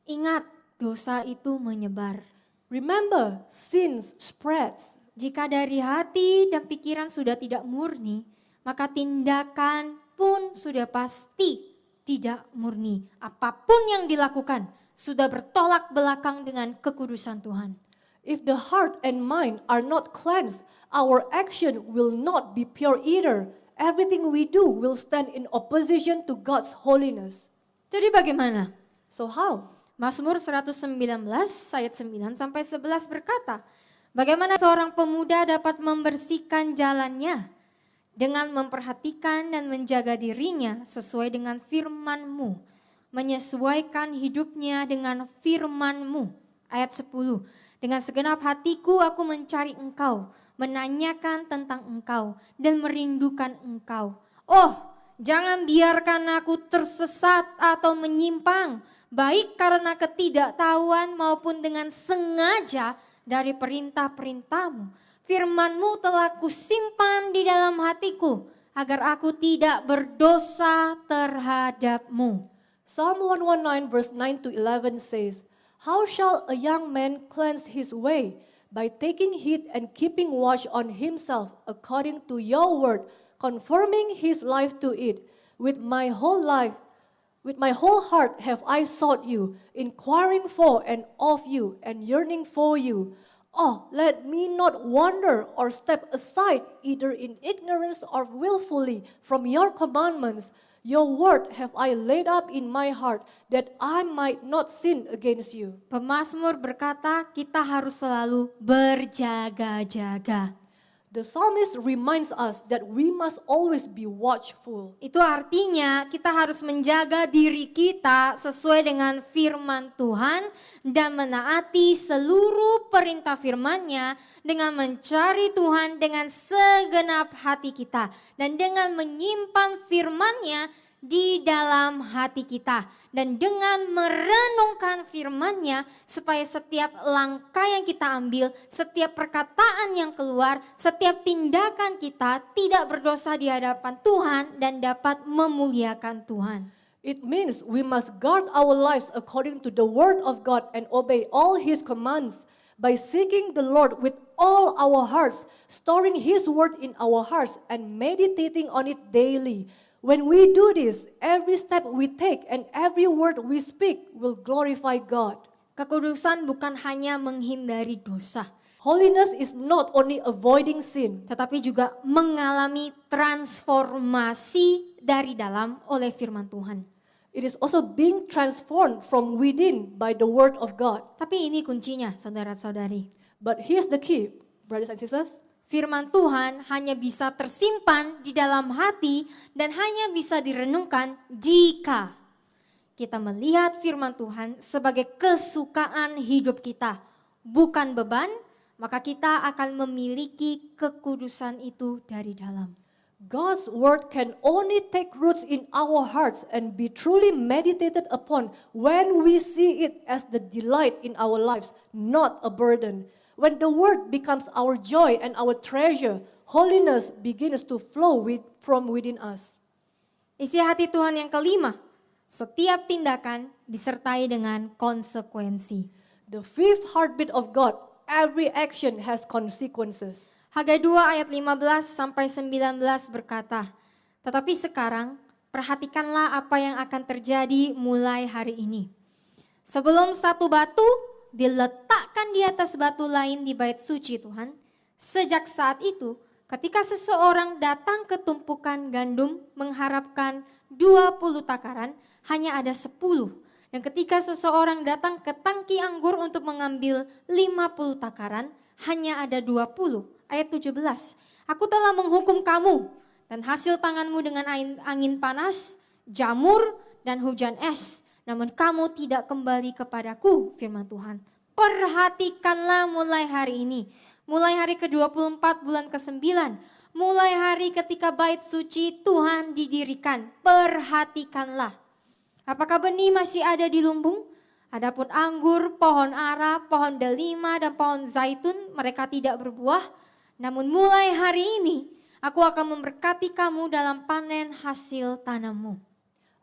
Ingat, dosa itu menyebar. Remember, sin spreads. Jika dari hati dan pikiran sudah tidak murni, maka tindakan pun sudah pasti tidak murni. Apapun yang dilakukan sudah bertolak belakang dengan kekudusan Tuhan. If the heart and mind are not cleansed, our action will not be pure either. Everything we do will stand in opposition to God's holiness. Jadi bagaimana? So how? Mazmur 119 ayat 9 sampai 11 berkata, bagaimana seorang pemuda dapat membersihkan jalannya dengan memperhatikan dan menjaga dirinya sesuai dengan firman-Mu, menyesuaikan hidupnya dengan firman-Mu. Ayat 10, dengan segenap hatiku aku mencari Engkau, menanyakan tentang Engkau dan merindukan Engkau. Oh, jangan biarkan aku tersesat atau menyimpang, baik karena ketidaktahuan maupun dengan sengaja dari perintah-perintah-Mu. Firman-Mu telah kusimpan di dalam hatiku, agar aku tidak berdosa terhadap-Mu. Psalm 119 verse 9 to 11 says, how shall a young man cleanse his way? By taking heed and keeping watch on himself according to your word, conforming his life to it. With my whole heart have I sought you, inquiring for and of you, and yearning for you. Oh, let me not wander or step aside either in ignorance or willfully from your commandments. Your word have I laid up in my heart, that I might not sin against you. Pemazmur berkata kita harus selalu berjaga-jaga. The psalmist reminds us that we must always be watchful. Itu artinya kita harus menjaga diri kita sesuai dengan firman Tuhan dan menaati seluruh perintah firman-Nya dengan mencari Tuhan dengan segenap hati kita dan dengan menyimpan firman-Nya di dalam hati kita dan dengan merenungkan firman-Nya supaya setiap langkah yang kita ambil, setiap perkataan yang keluar, setiap tindakan kita tidak berdosa di hadapan Tuhan dan dapat memuliakan Tuhan. It means we must guard our lives according to the word of God and obey all His commands by seeking the Lord with all our hearts, storing His word in our hearts and meditating on it daily. When we do this, every step we take and every word we speak will glorify God. Kekudusan bukan hanya menghindari dosa, Holiness is not only avoiding sin, tetapi juga mengalami transformasi dari dalam oleh firman Tuhan. it is also being transformed from within by the word of God. Tapi ini kuncinya, saudara-saudari. But here's the key, brothers and sisters. Firman Tuhan hanya bisa tersimpan di dalam hati dan hanya bisa direnungkan jika kita melihat firman Tuhan sebagai kesukaan hidup kita, bukan beban, maka kita akan memiliki kekudusan itu dari dalam. God's word can only take roots in our hearts and be truly meditated upon when we see it as the delight in our lives, not a burden. When the word becomes our joy and our treasure, holiness begins to flow from within us. Isi hati Tuhan yang kelima, setiap tindakan disertai dengan konsekuensi. The fifth heartbeat of God, every action has consequences. Hagai 2 ayat 15 sampai 19 berkata, tetapi sekarang perhatikanlah apa yang akan terjadi mulai hari ini. Sebelum satu batu diletakkan di atas batu lain di bait suci Tuhan, sejak saat itu ketika seseorang datang ke tumpukan gandum mengharapkan 20 takaran, hanya ada 10. Dan ketika seseorang datang ke tangki anggur untuk mengambil 50 takaran, hanya ada 20. Ayat 17, aku telah menghukum kamu dan hasil tanganmu dengan angin panas, jamur dan hujan es. Namun kamu tidak kembali kepadaku, firman Tuhan. Perhatikanlah mulai hari ini, mulai hari ke-24 bulan ke-9, mulai hari ketika bait suci Tuhan didirikan. Perhatikanlah. Apakah benih masih ada di lumbung? Adapun anggur, pohon ara, pohon delima, dan pohon zaitun mereka tidak berbuah. Namun mulai hari ini, aku akan memberkati kamu dalam panen hasil tanammu.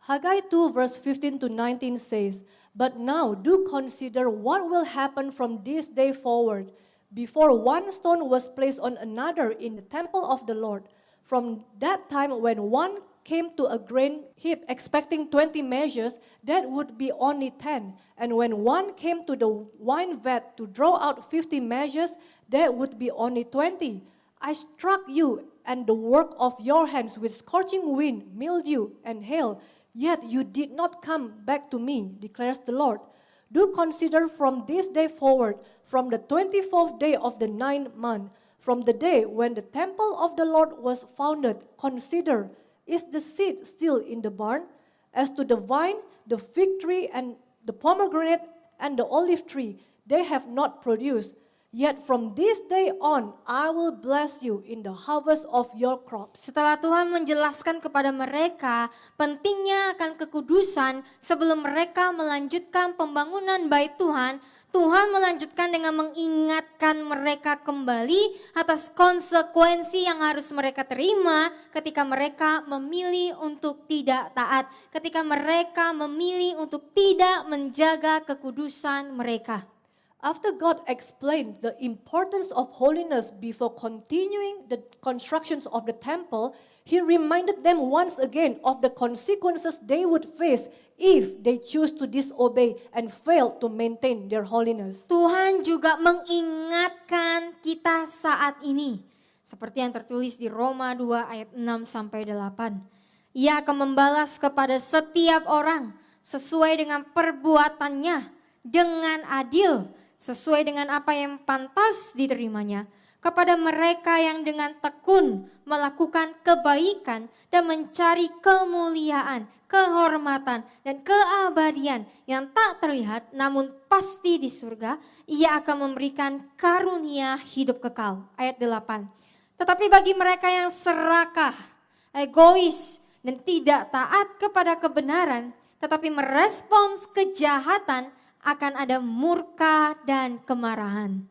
Haggai 2 verse 15 to 19 says, "But now do consider what will happen from this day forward. Before one stone was placed on another in the temple of the Lord. From that time when one came to a grain heap expecting 20 measures, that would be only 10. And when one came to the wine vat to draw out 50 measures, that would be only 20. I struck you and the work of your hands with scorching wind, mildew, and hail. Yet you did not come back to me, declares the Lord. Do consider from this day forward, from the 24th day of the 9th month, from the day when the temple of the Lord was founded, consider, is the seed still in the barn? As to the vine, the fig tree, and the pomegranate, and the olive tree, they have not produced. Yet from this day on, I will bless you in the harvest of your crops." Setelah Tuhan menjelaskan kepada mereka pentingnya akan kekudusan sebelum mereka melanjutkan pembangunan bait Tuhan, Tuhan melanjutkan dengan mengingatkan mereka kembali atas konsekuensi yang harus mereka terima ketika mereka memilih untuk tidak taat, ketika mereka memilih untuk tidak menjaga kekudusan mereka. After God explained the importance of holiness before continuing the constructions of the temple, He reminded them once again of the consequences they would face if they choose to disobey and fail to maintain their holiness. Tuhan juga mengingatkan kita saat ini, seperti yang tertulis di Roma 2 ayat 6 sampai 8. Ia akan membalas kepada setiap orang sesuai dengan perbuatannya dengan adil, sesuai dengan apa yang pantas diterimanya, kepada mereka yang dengan tekun melakukan kebaikan dan mencari kemuliaan, kehormatan, dan keabadian yang tak terlihat namun pasti di surga. Ia akan memberikan karunia hidup kekal. Ayat 8. Tetapi bagi mereka yang serakah, egois, dan tidak taat kepada kebenaran, tetapi merespons kejahatan, akan ada murka dan kemarahan.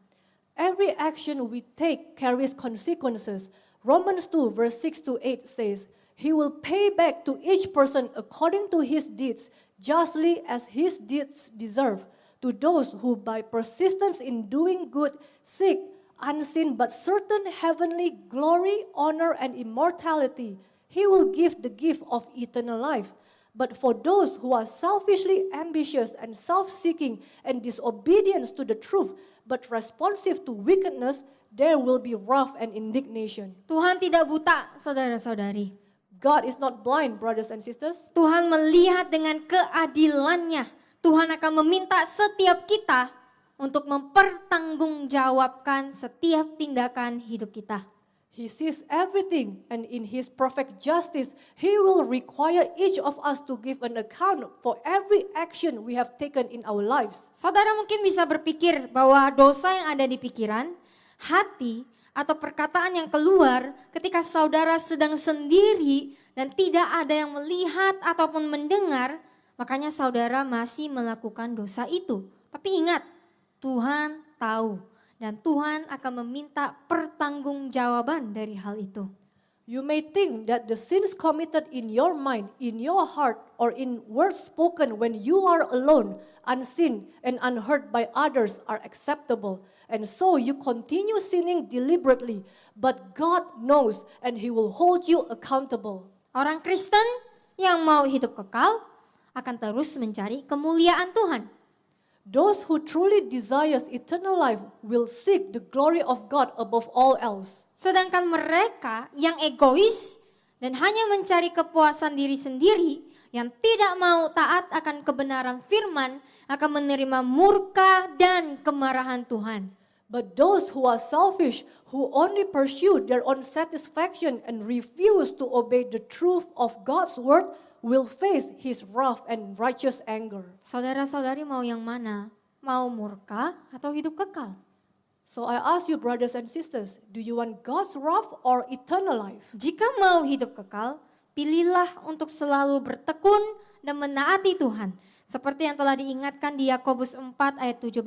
Every action we take carries consequences. Romans 2 verse 6 to 8 says, "He will pay back to each person according to his deeds, justly as his deeds deserve. To those who by persistence in doing good seek unseen but certain heavenly glory, honor, and immortality, He will give the gift of eternal life. But for those who are selfishly ambitious and self-seeking and disobedience to the truth, but responsive to wickedness, there will be wrath and indignation." Tuhan tidak buta, saudara-saudari. God is not blind, brothers and sisters. Tuhan melihat dengan keadilannya. Tuhan akan meminta setiap kita untuk mempertanggungjawabkan setiap tindakan hidup kita. He sees everything, and in His perfect justice, He will require each of us to give an account for every action we have taken in our lives. Saudara mungkin bisa berpikir bahwa dosa yang ada di pikiran, hati, atau perkataan yang keluar ketika saudara sedang sendiri dan tidak ada yang melihat ataupun mendengar, makanya saudara masih melakukan dosa itu. Tapi ingat, Tuhan tahu. Dan Tuhan akan meminta pertanggungjawaban dari hal itu. You may think that the sins committed in your mind, in your heart, or in words spoken when you are alone, unseen and unheard by others are acceptable. And so you continue sinning deliberately. But God knows and He will hold you accountable. Orang Kristen yang mau hidup kekal akan terus mencari kemuliaan Tuhan. Those who truly desires eternal life will seek the glory of God above all else. Sedangkan mereka yang egois dan hanya mencari kepuasan diri sendiri, yang tidak mau taat akan kebenaran firman, akan menerima murka dan kemarahan Tuhan. But those who are selfish, who only pursue their own satisfaction and refuse to obey the truth of God's word, will face His wrath and righteous anger. Saudara-saudari mau yang mana? Mau murka atau hidup kekal? So I ask you, brothers and sisters, do you want God's wrath or eternal life? Jika mau hidup kekal, pilihlah untuk selalu bertekun dan menaati Tuhan. Seperti yang telah diingatkan di Yakobus 4 ayat 17.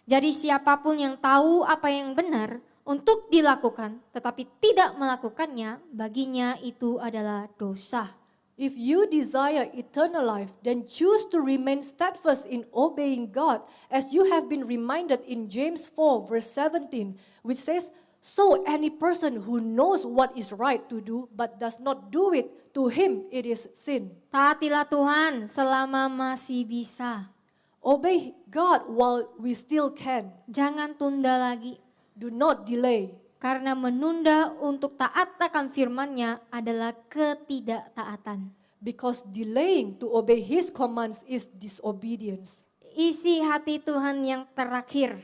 Jadi siapapun yang tahu apa yang benar, untuk dilakukan, tetapi tidak melakukannya, baginya itu adalah dosa. If you desire eternal life, then choose to remain steadfast in obeying God, as you have been reminded in James 4, verse 17, which says, "So any person who knows what is right to do, but does not do it, to him it is sin." Taatilah Tuhan selama masih bisa. Obey God while we still can. Jangan tunda lagi. Do not delay. Karena menunda untuk taat akan firman-Nya adalah ketidaktaatan. Because delaying to obey His commands is disobedience. Isi hati Tuhan yang terakhir.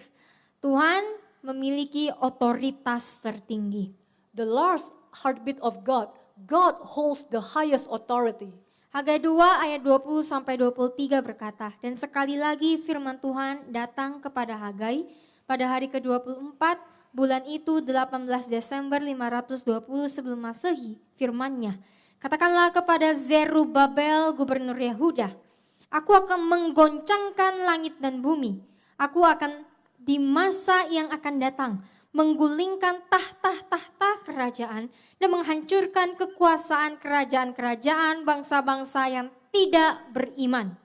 Tuhan memiliki otoritas tertinggi. The last heartbeat of God, God holds the highest authority. Hagai 2 ayat 20-23 berkata, dan sekali lagi firman Tuhan datang kepada Hagai pada hari ke-24, bulan itu 18 Desember 520 sebelum Masehi, firman-Nya, katakanlah kepada Zerubabel gubernur Yehuda, aku akan menggoncangkan langit dan bumi. Aku akan di masa yang akan datang menggulingkan tahta-tahta kerajaan dan menghancurkan kekuasaan kerajaan-kerajaan bangsa-bangsa yang tidak beriman.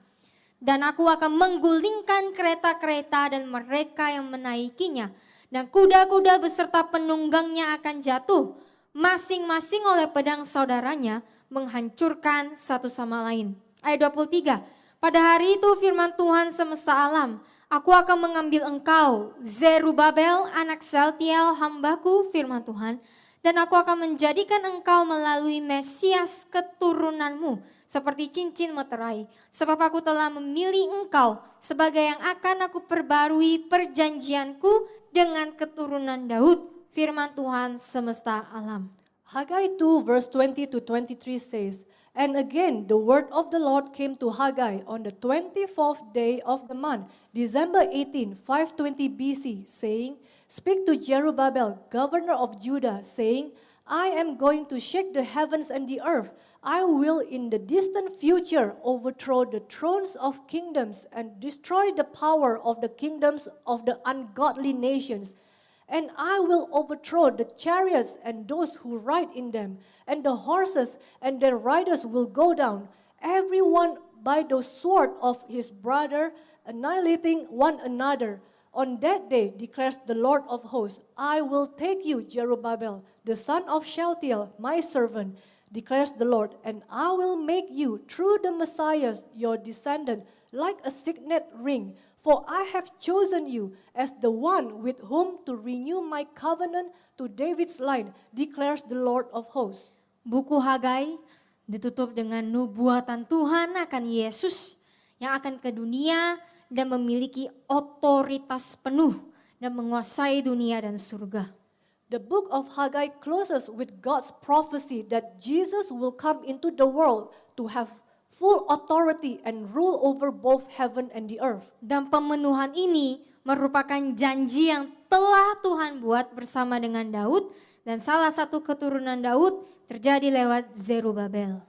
Dan aku akan menggulingkan kereta-kereta dan mereka yang menaikinya, dan kuda-kuda beserta penunggangnya akan jatuh, masing-masing oleh pedang saudaranya, menghancurkan satu sama lain. Ayat 23, pada hari itu firman Tuhan semesta alam, aku akan mengambil engkau, Zerubabel, anak Saltiel, hambaku, firman Tuhan, dan aku akan menjadikan engkau melalui Mesias keturunanmu, seperti cincin meterai, sebab aku telah memilih engkau sebagai yang akan aku perbarui perjanjianku dengan keturunan Daud, firman Tuhan semesta alam. Haggai 2 verse 20 to 23 says, "And again the word of the Lord came to Haggai on the 24th day of the month, December 18, 520 BC, saying, Speak to Zerubbabel, governor of Judah, saying, I am going to shake the heavens and the earth. I will in the distant future overthrow the thrones of kingdoms and destroy the power of the kingdoms of the ungodly nations. And I will overthrow the chariots and those who ride in them, and the horses and their riders will go down, everyone by the sword of his brother, annihilating one another. On that day, declares the Lord of hosts, I will take you, Zerubbabel, the son of Shealtiel, my servant, declares the Lord, and I will make you, through the Messiah, your descendant, like a signet ring. For I have chosen you as the one with whom to renew my covenant to David's line, declares the Lord of hosts." Buku Hagai ditutup dengan nubuatan Tuhan akan Yesus yang akan ke dunia dan memiliki otoritas penuh dan menguasai dunia dan surga. The book of Haggai closes with God's prophecy that Jesus will come into the world to have full authority and rule over both heaven and the earth. Dan pemenuhan ini merupakan janji yang telah Tuhan buat bersama dengan Daud, dan salah satu keturunan Daud terjadi lewat Zerubabel.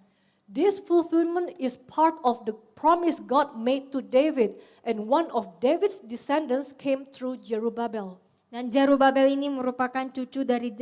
This fulfillment is part of the promise God made to David, and one of David's descendants came through Zerubbabel. Dan Zerubabel ini merupakan cucu dari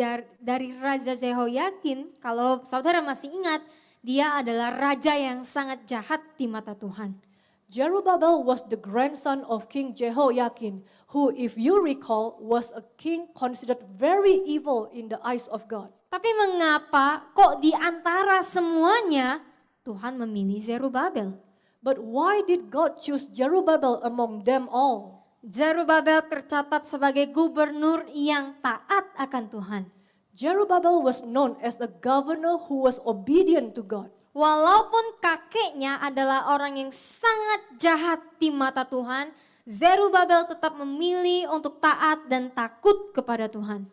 Raja Yehoyakin. Kalau saudara masih ingat, dia adalah raja yang sangat jahat di mata Tuhan. Zerubbabel was the grandson of King Jehoiakim, who, if you recall, was a king considered very evil in the eyes of God. Tapi mengapa kok di antara semuanya Tuhan memilih Zerubabel? But why did God choose Zerubbabel among them all? Zerubabel tercatat sebagai gubernur yang taat akan Tuhan. Zerubbabel was known as a governor who was obedient to God. Walaupun kakeknya adalah orang yang sangat jahat di mata Tuhan, Zerubabel tetap memilih untuk taat dan takut kepada Tuhan.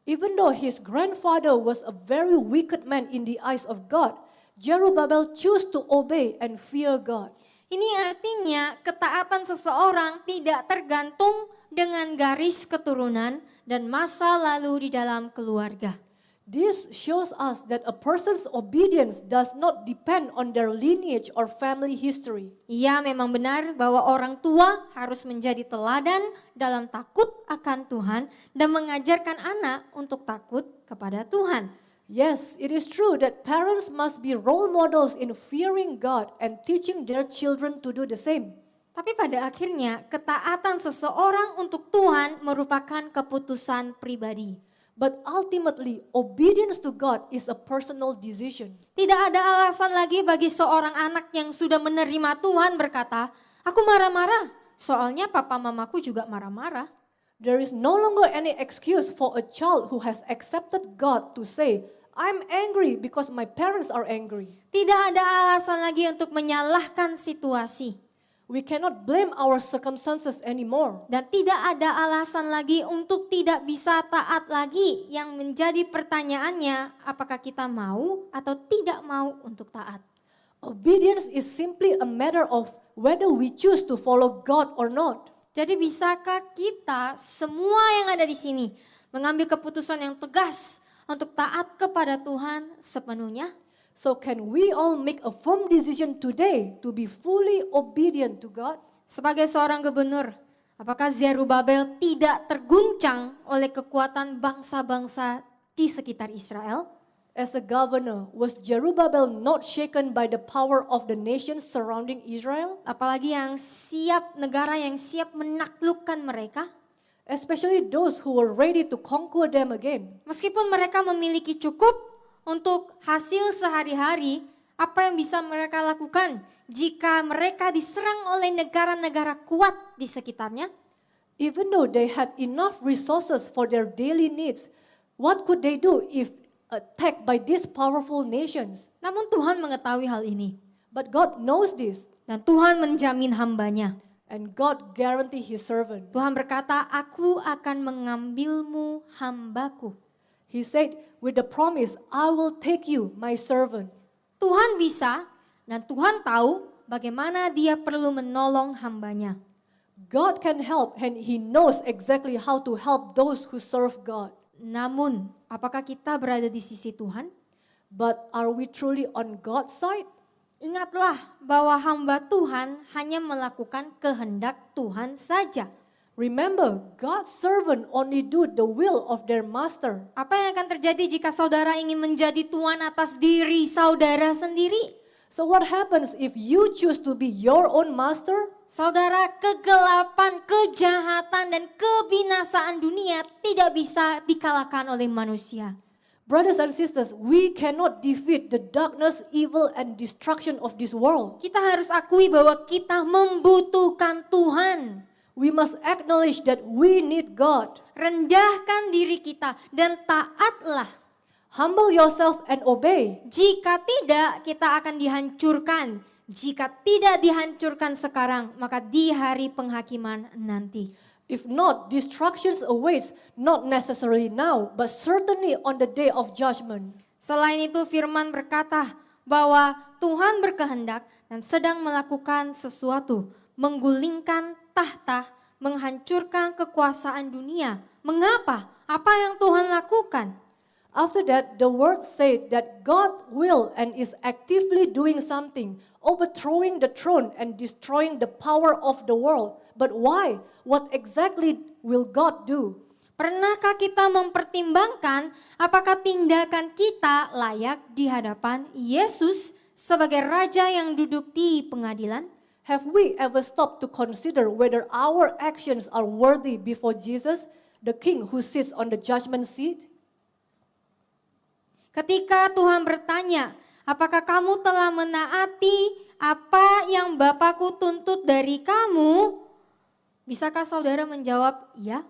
Even though his grandfather was a very wicked man in the eyes of God, Zerubbabel chose to obey and fear God. Ini artinya ketaatan seseorang tidak tergantung dengan garis keturunan dan masa lalu di dalam keluarga. This shows us that a person's obedience does not depend on their lineage or family history. Ya, memang benar bahwa orang tua harus menjadi teladan dalam takut akan Tuhan dan mengajarkan anak untuk takut kepada Tuhan. Yes, it is true that parents must be role models in fearing God and teaching their children to do the same. Tapi pada akhirnya ketaatan seseorang untuk Tuhan merupakan keputusan pribadi. But ultimately, obedience to God is a personal decision. Tidak ada alasan lagi bagi seorang anak yang sudah menerima Tuhan berkata, aku marah-marah, soalnya papa mamaku juga marah-marah. There is no longer any excuse for a child who has accepted God to say, I'm angry because my parents are angry. Tidak ada alasan lagi untuk menyalahkan situasi. We cannot blame our circumstances anymore. Dan tidak ada alasan lagi untuk tidak bisa taat lagi. Yang menjadi pertanyaannya, apakah kita mau atau tidak mau untuk taat? Obedience is simply a matter of whether we choose to follow God or not. Jadi bisakah kita semua yang ada di sini mengambil keputusan yang tegas untuk taat kepada Tuhan sepenuhnya? So can we all make a firm decision today to be fully obedient to God? Sebagai seorang gubernur, apakah Zerubabel tidak terguncang oleh kekuatan bangsa-bangsa di sekitar Israel? As a governor, was Zerubbabel not shaken by the power of the nations surrounding Israel? Apalagi negara yang siap menaklukkan mereka? Especially those who were ready to conquer them again. Meskipun mereka memiliki cukup untuk hasil sehari-hari, apa yang bisa mereka lakukan jika mereka diserang oleh negara-negara kuat di sekitarnya? Even though they had enough resources for their daily needs, what could they do if attacked by these powerful nations? Namun Tuhan mengetahui hal ini. But God knows this, Dan Tuhan menjamin hambanya. and God guaranteed His servant. Tuhan berkata, aku akan mengambilmu hambaku. He said, with the promise, I will take you, my servant. Tuhan bisa dan Tuhan tahu bagaimana dia perlu menolong hambanya. God can help, and He knows exactly how to help those who serve God. Namun, apakah kita berada di sisi Tuhan? But are we truly on God's side? Ingatlah bahwa hamba Tuhan hanya melakukan kehendak Tuhan saja. Remember, God's servant only do the will of their master. Apa yang akan terjadi jika saudara ingin menjadi tuan atas diri saudara sendiri? So what happens if you choose to be your own master? Saudara, kegelapan, kejahatan, dan kebinasaan dunia tidak bisa dikalahkan oleh manusia. Brothers and sisters, we cannot defeat the darkness, evil, and destruction of this world. Kita harus akui bahwa kita membutuhkan Tuhan. We must acknowledge that we need God. Rendahkan diri kita dan taatlah. Humble yourself and obey. Jika tidak, kita akan dihancurkan. Jika tidak dihancurkan sekarang, maka di hari penghakiman nanti. If not, destructions awaits, not necessarily now, but certainly on the day of judgment. Selain itu firman berkata bahwa Tuhan berkehendak dan sedang melakukan sesuatu, menggulingkan tahta, menghancurkan kekuasaan dunia. Mengapa? Apa yang Tuhan lakukan? After that, the word said that God will and is actively doing something, overthrowing the throne and destroying the power of the world. But why? What exactly will God do? Pernahkah kita mempertimbangkan apakah tindakan kita layak di hadapan Yesus sebagai Raja yang duduk di pengadilan? Have we ever stopped to consider whether our actions are worthy before Jesus, the King who sits on the judgment seat? Ketika Tuhan bertanya, apakah kamu telah menaati apa yang Bapakku tuntut dari kamu? Bisakah saudara menjawab, iya?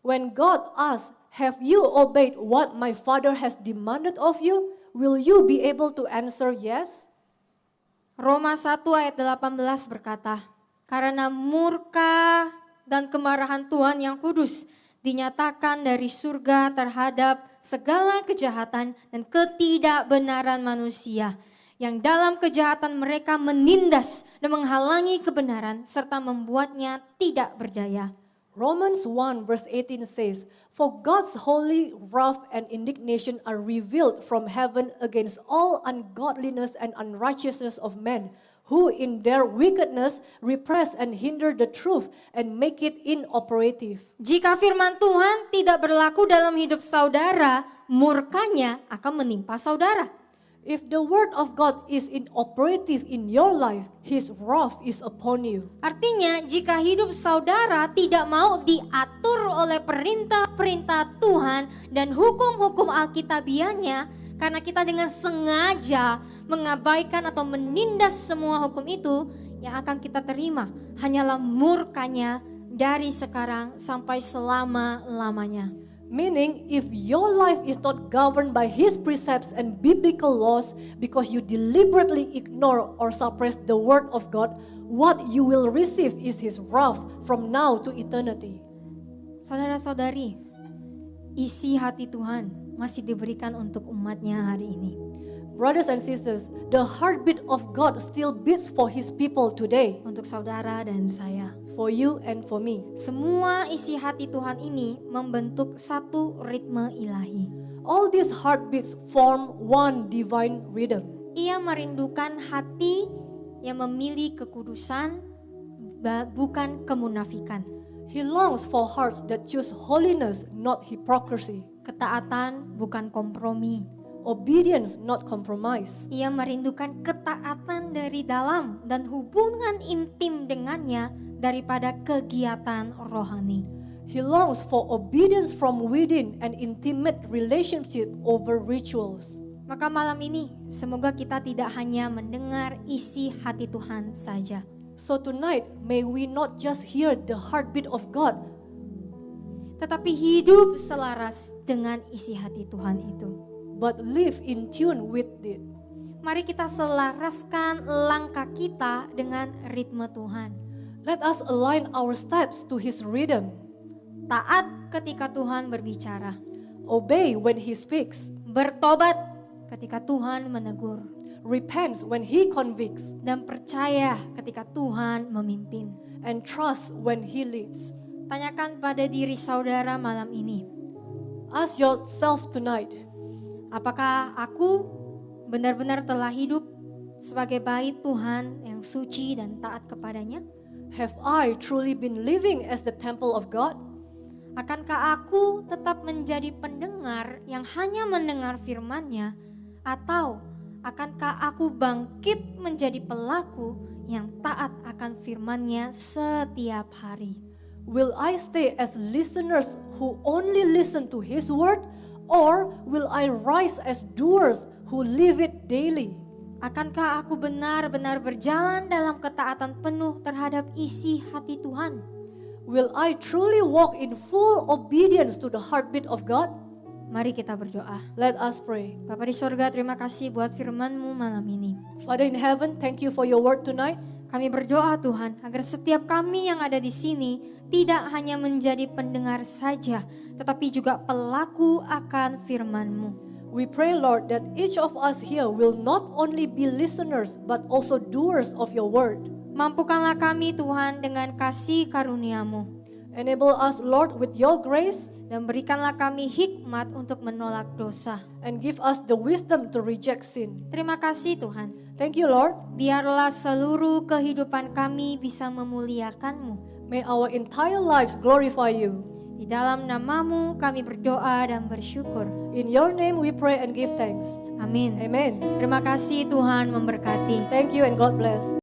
When God asks, have you obeyed what my Father has demanded of you? Will you be able to answer yes? Roma 1 ayat 18 berkata, karena murka dan kemarahan Tuhan yang kudus dinyatakan dari surga terhadap segala kejahatan dan ketidakbenaran manusia, yang dalam kejahatan mereka menindas dan menghalangi kebenaran serta membuatnya tidak berdaya. Romans 1 verse 18 says, "For God's holy wrath and indignation are revealed from heaven against all ungodliness and unrighteousness of men, who in their wickedness repress and hinder the truth and make it inoperative." Jika firman Tuhan tidak berlaku dalam hidup saudara, murkanya akan menimpa saudara. If the word of God is inoperative in your life, His wrath is upon you. Artinya jika hidup saudara tidak mau diatur oleh perintah-perintah Tuhan dan hukum-hukum Alkitabiahnya, karena kita dengan sengaja mengabaikan atau menindas semua hukum itu, yang akan kita terima hanyalah murkanya dari sekarang sampai selama-lamanya. Meaning, if your life is not governed by His precepts and biblical laws because you deliberately ignore or suppress the word of God, what you will receive is His wrath from now to eternity. Saudara-saudari, isi hati Tuhan masih diberikan untuk umatnya hari ini. Brothers and sisters, the heartbeat of God still beats for His people today, Untuk saudara dan saya. for you and for me. Semua isi hati Tuhan ini membentuk satu ritme ilahi. All these heartbeats form one divine rhythm. Ia merindukan hati yang memilih kekudusan, bukan kemunafikan. He longs for hearts that choose holiness, not hypocrisy. Ketaatan bukan kompromi. Obedience, not compromise. Ia merindukan ketaatan dari dalam dan hubungan intim dengannya daripada kegiatan rohani. He longs for obedience from within and intimate relationship over rituals. Maka malam ini semoga kita tidak hanya mendengar isi hati Tuhan saja. So tonight, may we not just hear the heartbeat of God, tetapi hidup selaras dengan isi hati Tuhan itu. but live in tune with it. Mari kita selaraskan langkah kita dengan ritme Tuhan. Let us align our steps to His rhythm. Taat ketika Tuhan berbicara. Obey when He speaks. Bertobat ketika Tuhan menegur. Repent when He convicts. Dan percaya ketika Tuhan memimpin. And trust when He leads. Tanyakan pada diri saudara malam ini. Ask yourself tonight, Apakah aku benar-benar telah hidup sebagai bait Tuhan yang suci dan taat kepadanya? have I truly been living as the temple of God? Akankah aku tetap menjadi pendengar yang hanya mendengar firman-Nya? Atau akankah aku bangkit menjadi pelaku yang taat akan firman-Nya setiap hari? Will I stay as listeners who only listen to His word? Or will I rise as doers who live it daily? Akankah aku benar-benar berjalan dalam ketaatan penuh terhadap isi hati Tuhan? Will I truly walk in full obedience to the heartbeat of God? Mari kita berdoa. Let us pray. Bapa di sorga, terima kasih buat firman-Mu malam ini. Father in heaven, thank you for your word tonight. Kami berdoa Tuhan agar setiap kami yang ada di sini tidak hanya menjadi pendengar saja, tetapi juga pelaku akan firman-Mu. We pray, Lord, that each of us here will not only be listeners but also doers of your word. Mampukanlah kami Tuhan dengan kasih karunia-Mu. Enable us, Lord, with your grace Dan berikanlah kami hikmat untuk menolak dosa. and give us the wisdom to reject sin. Terima kasih Tuhan. Thank you, Lord. Biarlah seluruh kehidupan kami bisa memuliakan-Mu. May our entire lives glorify you. Di dalam nama-Mu kami berdoa dan bersyukur. In your name we pray and give thanks. Amin. Amen. Terima kasih Tuhan memberkati. Thank you and God bless.